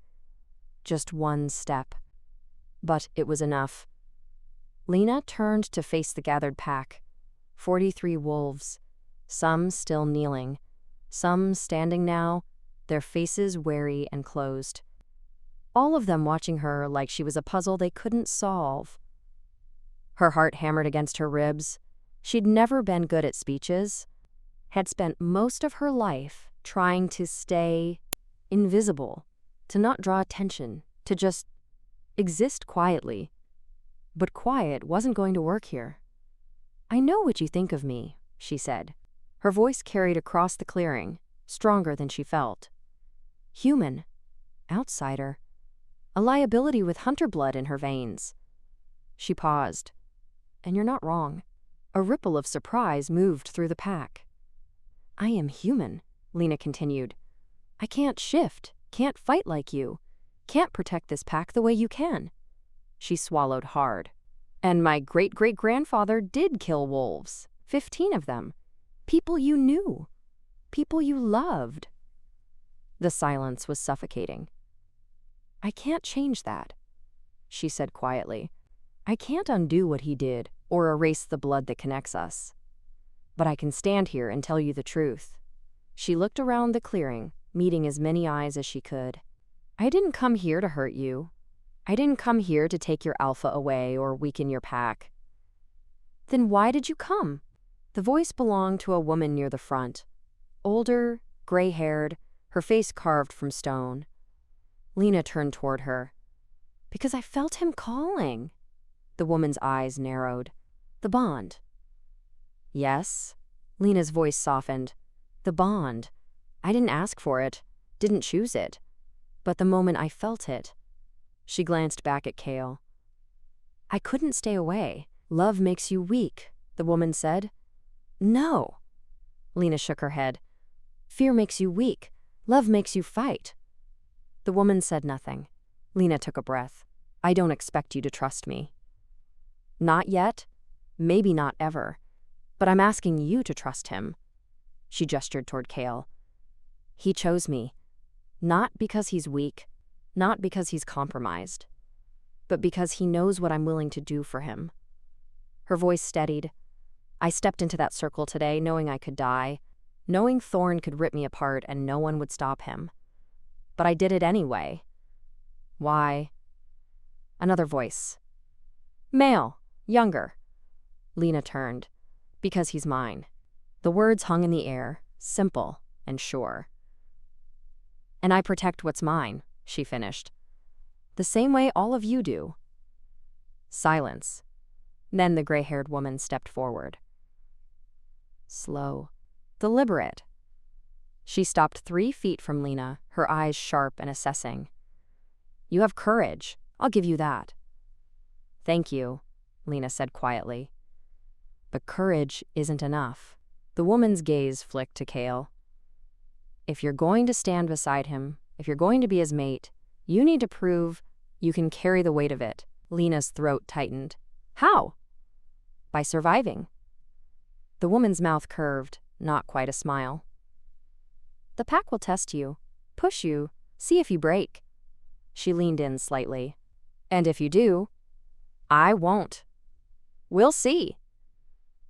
Speaker 1: Just one step. But it was enough. Lena turned to face the gathered pack. 43 wolves, some still kneeling, some standing now, their faces wary and closed. All of them watching her like she was a puzzle they couldn't solve. Her heart hammered against her ribs. She'd never been good at speeches, had spent most of her life trying to stay invisible, to not draw attention, to just exist quietly. But quiet wasn't going to work here. "I know what you think of me," she said. Her voice carried across the clearing, stronger than she felt. "Human. Outsider. A liability with hunter blood in her veins." She paused. "And you're not wrong." A ripple of surprise moved through the pack. "I am human," Lena continued. "I can't shift, can't fight like you, can't protect this pack the way you can." She swallowed hard. "And my great-great-grandfather did kill wolves, 15 of them. People you knew, people you loved." The silence was suffocating. "I can't change that," she said quietly. "I can't undo what he did or erase the blood that connects us. But I can stand here and tell you the truth." She looked around the clearing, meeting as many eyes as she could. "I didn't come here to hurt you. I didn't come here to take your alpha away or weaken your pack." "Then why did you come?" The voice belonged to a woman near the front. Older, gray-haired, her face carved from stone. Lena turned toward her. "Because I felt him calling." The woman's eyes narrowed. "The bond." "Yes." Lena's voice softened. "The bond. I didn't ask for it, didn't choose it. But the moment I felt it—" She glanced back at Kael. "I couldn't stay away. Love makes you weak," the woman said. "No." Lena shook her head. "Fear makes you weak. Love makes you fight." The woman said nothing. Lena took a breath. "I don't expect you to trust me." "Not yet. Maybe not ever. But I'm asking you to trust him." She gestured toward Kael. "He chose me. Not because he's weak, not because he's compromised, but because he knows what I'm willing to do for him." Her voice steadied. "I stepped into that circle today knowing I could die, knowing Thorn could rip me apart and no one would stop him. But I did it anyway." "Why?" Another voice. "Male, younger." Lena turned. "Because he's mine." The words hung in the air, simple and sure. "And I protect what's mine," she finished. "The same way all of you do." Silence. Then the gray-haired woman stepped forward. Slow. Deliberate. She stopped 3 feet from Lena, her eyes sharp and assessing. "You have courage. I'll give you that." "Thank you," Lena said quietly. "But courage isn't enough." The woman's gaze flicked to Kael. "If you're going to stand beside him, if you're going to be his mate, You need to prove you can carry the weight of it. Lena's throat tightened. How? By surviving. The woman's mouth curved, not quite a smile. The pack will test you, push you, see if you break. She leaned in slightly. And if you do, I won't. We'll see.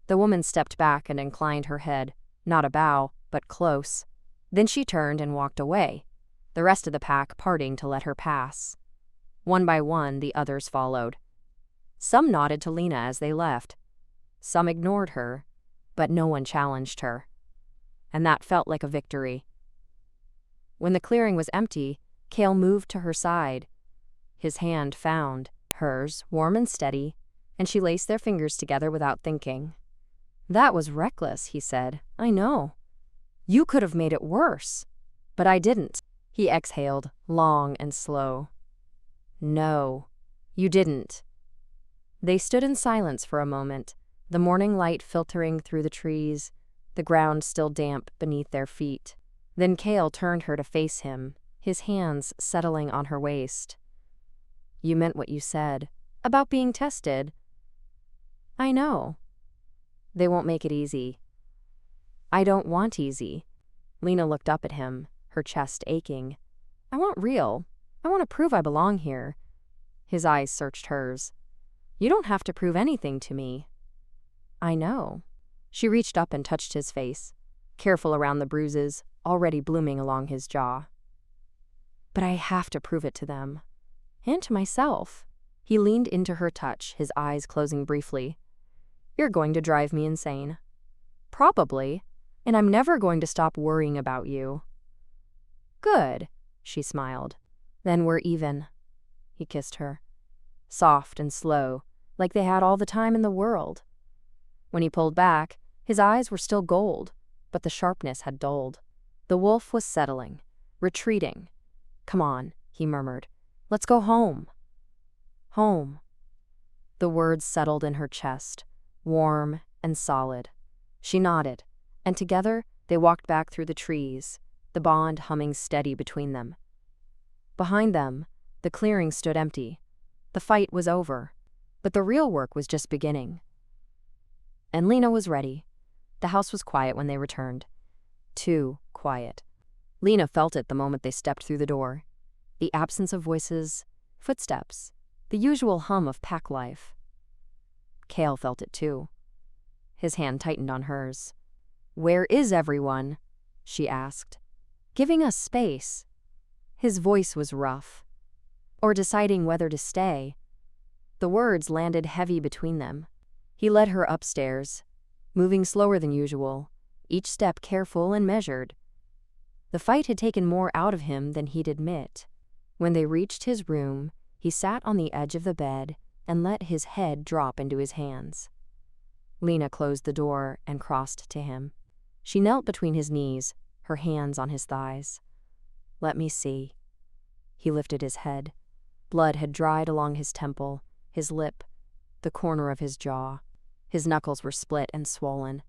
Speaker 1: The woman stepped back and inclined her head, not a bow, but close. Then she turned and walked away, the rest of the pack parting to let her pass. One by one, the others followed. Some nodded to Lena as they left. Some ignored her, but no one challenged her. And that felt like a victory. When the clearing was empty, Kael moved to her side. His hand found hers, warm and steady, and she laced their fingers together without thinking. That was reckless, he said. I know. You could have made it worse. But I didn't. He exhaled, long and slow. No, you didn't. They stood in silence for a moment, the morning light filtering through the trees, the ground still damp beneath their feet. Then Kael turned her to face him, his hands settling on her waist. You meant what you said, about being tested. I know. They won't make it easy. I don't want easy. Lena looked up at him, her chest aching. I want real. I want to prove I belong here. His eyes searched hers. You don't have to prove anything to me. I know. She reached up and touched his face, careful around the bruises, already blooming along his jaw. But I have to prove it to them. And to myself. He leaned into her touch, his eyes closing briefly. You're going to drive me insane. Probably. And I'm never going to stop worrying about you. Good, she smiled. Then we're even. He kissed her. Soft and slow, like they had all the time in the world. When he pulled back, his eyes were still gold, but the sharpness had dulled. The wolf was settling, retreating. Come on, he murmured. Let's go home. Home. The words settled in her chest, warm and solid. She nodded, and together they walked back through the trees, the bond humming steady between them. Behind them, the clearing stood empty. The fight was over, but the real work was just beginning. And Lena was ready. The house was quiet when they returned. Too quiet. Lena felt it the moment they stepped through the door. The absence of voices, footsteps, the usual hum of pack life. Kael felt it too. His hand tightened on hers. Where is everyone? She asked. Giving us space. His voice was rough. Or deciding whether to stay. The words landed heavy between them. He led her upstairs, moving slower than usual, each step careful and measured. The fight had taken more out of him than he'd admit. When they reached his room, he sat on the edge of the bed and let his head drop into his hands. Lena closed the door and crossed to him. She knelt between his knees, her hands on his thighs. Let me see. He lifted his head. Blood had dried along his temple, his lip, the corner of his jaw. His knuckles were split and swollen.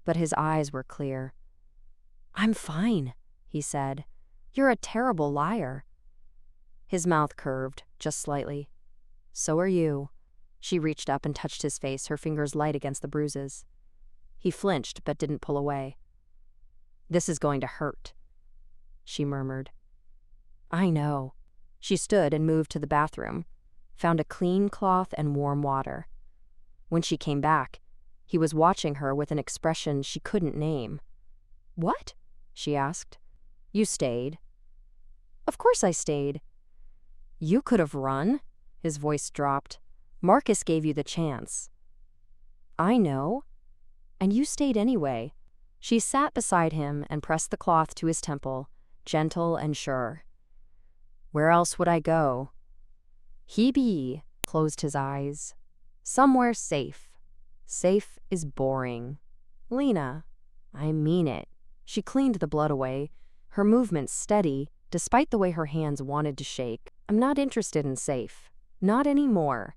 Speaker 1: But his eyes were clear. I'm fine, he said. You're a terrible liar. His mouth curved, just slightly. So are you. She reached up and touched his face, her fingers light against the bruises. He flinched but didn't pull away. This is going to hurt, she murmured. I know. She stood and moved to the bathroom, found a clean cloth and warm water. When she came back, he was watching her with an expression she couldn't name. What? She asked. You stayed. Of course I stayed. You could have run. His voice dropped. Marcus gave you the chance. I know. And you stayed anyway. She sat beside him and pressed the cloth to his temple, gentle and sure. Where else would I go? He closed his eyes. Somewhere safe. Safe is boring. Lena, I mean it. She cleaned the blood away, her movements steady, despite the way her hands wanted to shake. I'm not interested in safe. Not anymore.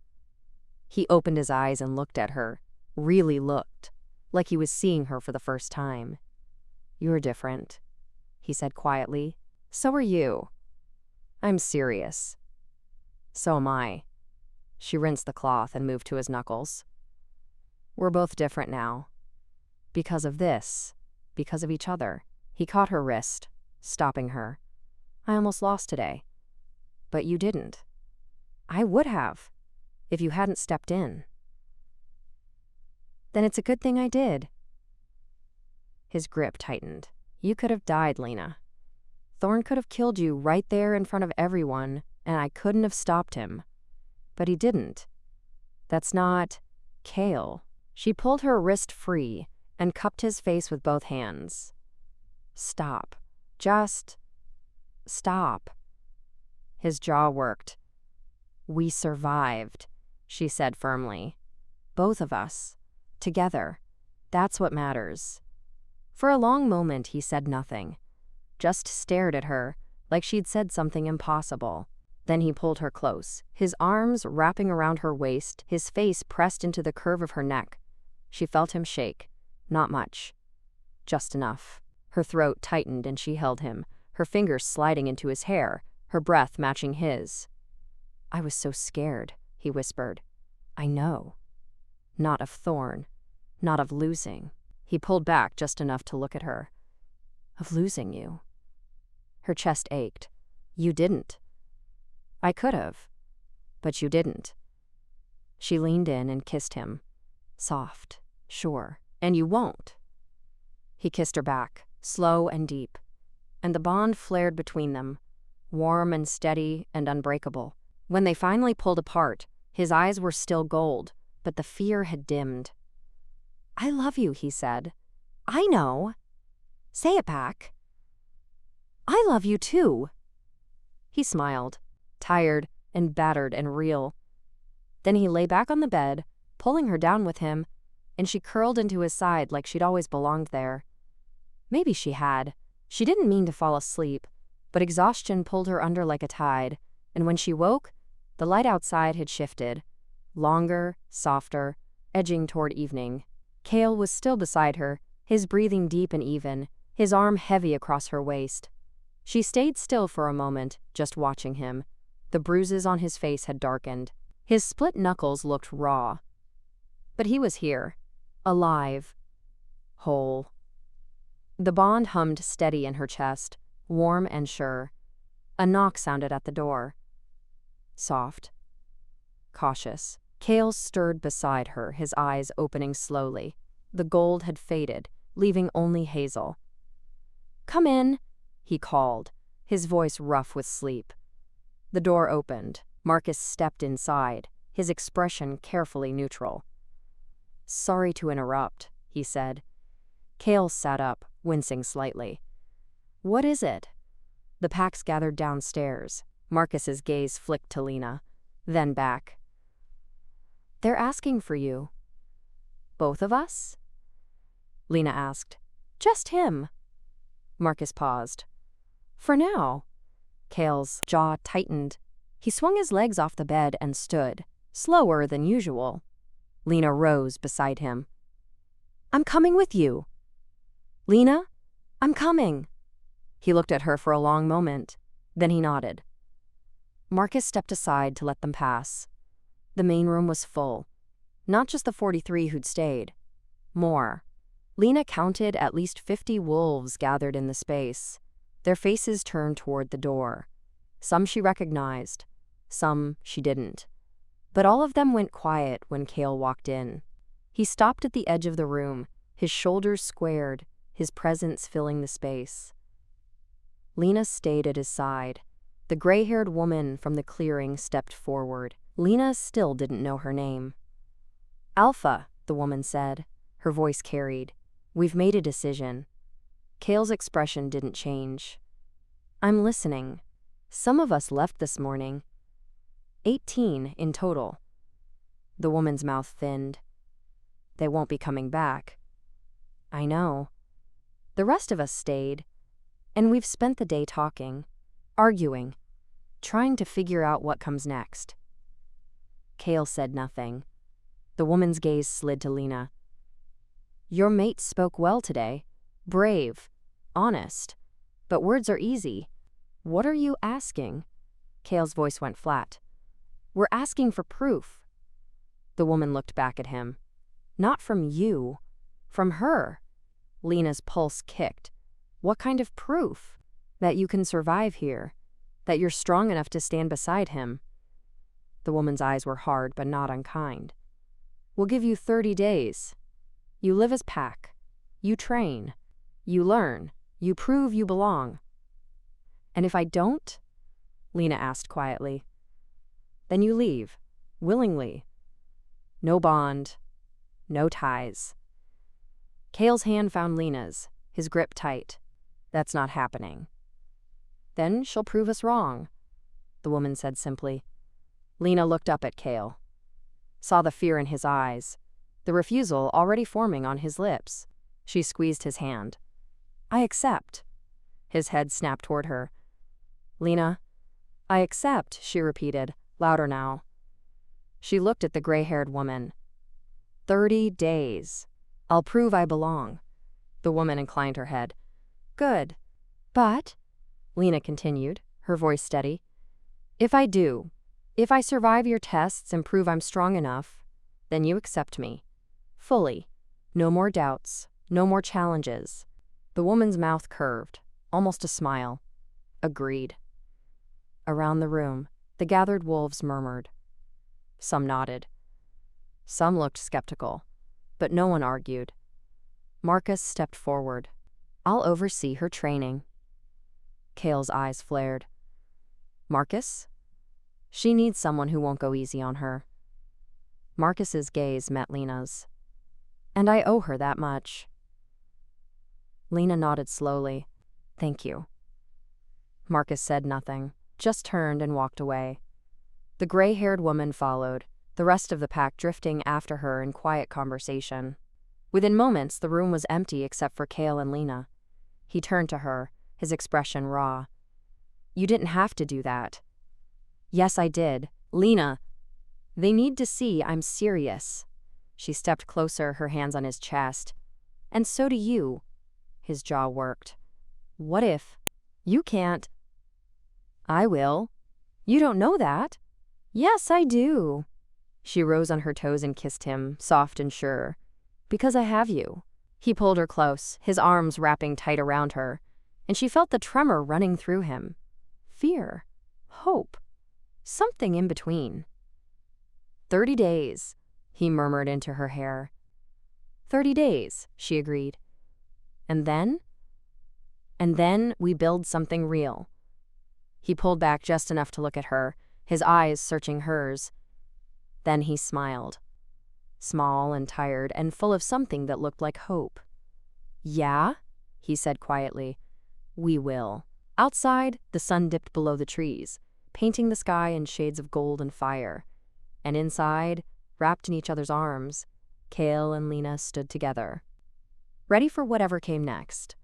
Speaker 1: He opened his eyes and looked at her, really looked, like he was seeing her for the first time. You're different, he said quietly. So are you. I'm serious. So am I. She rinsed the cloth and moved to his knuckles. We're both different now. Because of this. Because of each other. He caught her wrist, stopping her. I almost lost today. But you didn't. I would have, if you hadn't stepped in. Then it's a good thing I did. His grip tightened. You could have died, Lena. Thorn could have killed you right there in front of everyone, and I couldn't have stopped him. But he didn't. That's not Kael. She pulled her wrist free and cupped his face with both hands. Stop. Just stop. His jaw worked. We survived, she said firmly. Both of us. Together. That's what matters. For a long moment he said nothing, just stared at her like she'd said something impossible. Then he pulled her close, his arms wrapping around her waist, his face pressed into the curve of her neck. She felt him shake. Not much. Just enough. Her throat tightened and she held him, her fingers sliding into his hair, her breath matching his. I was so scared, he whispered. I know. Not of Thorn. Not of losing. He pulled back just enough to look at her. Of losing you. Her chest ached. You didn't. I could have. But you didn't. She leaned in and kissed him. Soft. Sure. And you won't. He kissed her back, slow and deep. And the bond flared between them, warm and steady and unbreakable. When they finally pulled apart, his eyes were still gold, but the fear had dimmed. I love you, he said. I know. Say it back. I love you too. He smiled, tired and battered and real. Then he lay back on the bed, pulling her down with him, and she curled into his side like she'd always belonged there. Maybe she had. She didn't mean to fall asleep, but exhaustion pulled her under like a tide, and when she woke, the light outside had shifted, longer, softer, edging toward evening. Kael was still beside her, his breathing deep and even, his arm heavy across her waist. She stayed still for a moment, just watching him. The bruises on his face had darkened. His split knuckles looked raw. But he was here, alive, whole. The bond hummed steady in her chest, warm and sure. A knock sounded at the door. Soft. Cautious. Kael stirred beside her, his eyes opening slowly. The gold had faded, leaving only hazel. Come in, he called, his voice rough with sleep. The door opened. Marcus stepped inside, his expression carefully neutral. Sorry to interrupt, he said. Kael sat up, wincing slightly. What is it? The packs gathered downstairs. Marcus's gaze flicked to Lena, then back. They're asking for you. Both of us? Lena asked. Just him. Marcus paused. For now. Kael's jaw tightened. He swung his legs off the bed and stood, slower than usual. Lena rose beside him. I'm coming with you. Lena, I'm coming. He looked at her for a long moment. Then he nodded. Marcus stepped aside to let them pass. The main room was full. Not just the 43 who'd stayed. More. Lena counted at least 50 wolves gathered in the space, their faces turned toward the door. Some she recognized, some she didn't. But all of them went quiet when Kael walked in. He stopped at the edge of the room, his shoulders squared, his presence filling the space. Lena stayed at his side. The gray-haired woman from the clearing stepped forward. Lena still didn't know her name. Alpha, the woman said, her voice carried. We've made a decision. Kael's expression didn't change. I'm listening. Some of us left this morning. 18 in total. The woman's mouth thinned. They won't be coming back. I know. The rest of us stayed, and we've spent the day talking, arguing, trying to figure out what comes next. Kael said nothing. The woman's gaze slid to Lena. Your mate spoke well today. Brave. Honest. But words are easy. What are you asking? Kael's voice went flat. We're asking for proof. The woman looked back at him. Not from you. From her. Lena's pulse kicked. What kind of proof? That you can survive here. That you're strong enough to stand beside him. The woman's eyes were hard but not unkind. We'll give you 30 days. You live as pack. You train. You learn. You prove you belong. And if I don't? Lena asked quietly. Then you leave. Willingly. No bond. No ties. Kael's hand found Lena's, his grip tight. That's not happening. Then she'll prove us wrong, the woman said simply. Lena looked up at Kael. Saw the fear in his eyes, the refusal already forming on his lips. She squeezed his hand. I accept. His head snapped toward her. Lena, I accept, she repeated, louder now. She looked at the gray-haired woman. 30 days. I'll prove I belong. The woman inclined her head. Good. But, Lena continued, her voice steady, if I do, if I survive your tests and prove I'm strong enough, then you accept me. Fully. No more doubts. No more challenges. The woman's mouth curved, almost a smile. Agreed. Around the room, the gathered wolves murmured. Some nodded. Some looked skeptical, but no one argued. Marcus stepped forward. I'll oversee her training. Kael's eyes flared. Marcus? She needs someone who won't go easy on her. Marcus's gaze met Lena's. And I owe her that much. Lena nodded slowly. Thank you. Marcus said nothing, just turned and walked away. The gray-haired woman followed, the rest of the pack drifting after her in quiet conversation. Within moments, the room was empty except for Kael and Lena. He turned to her, his expression raw. You didn't have to do that. Yes, I did. Lena. They need to see I'm serious. She stepped closer, her hands on his chest. And so do you. His jaw worked. What if? You can't. I will. You don't know that. Yes, I do. She rose on her toes and kissed him, soft and sure. Because I have you. He pulled her close, his arms wrapping tight around her, and she felt the tremor running through him. Fear. Hope. Something in between. 30 days, he murmured into her hair. 30 days, she agreed. And then? And then we build something real. He pulled back just enough to look at her, his eyes searching hers. Then he smiled. Small and tired and full of something that looked like hope. Yeah, he said quietly. We will. Outside, the sun dipped below the trees, painting the sky in shades of gold and fire. And inside, wrapped in each other's arms, Kael and Lena stood together, ready for whatever came next.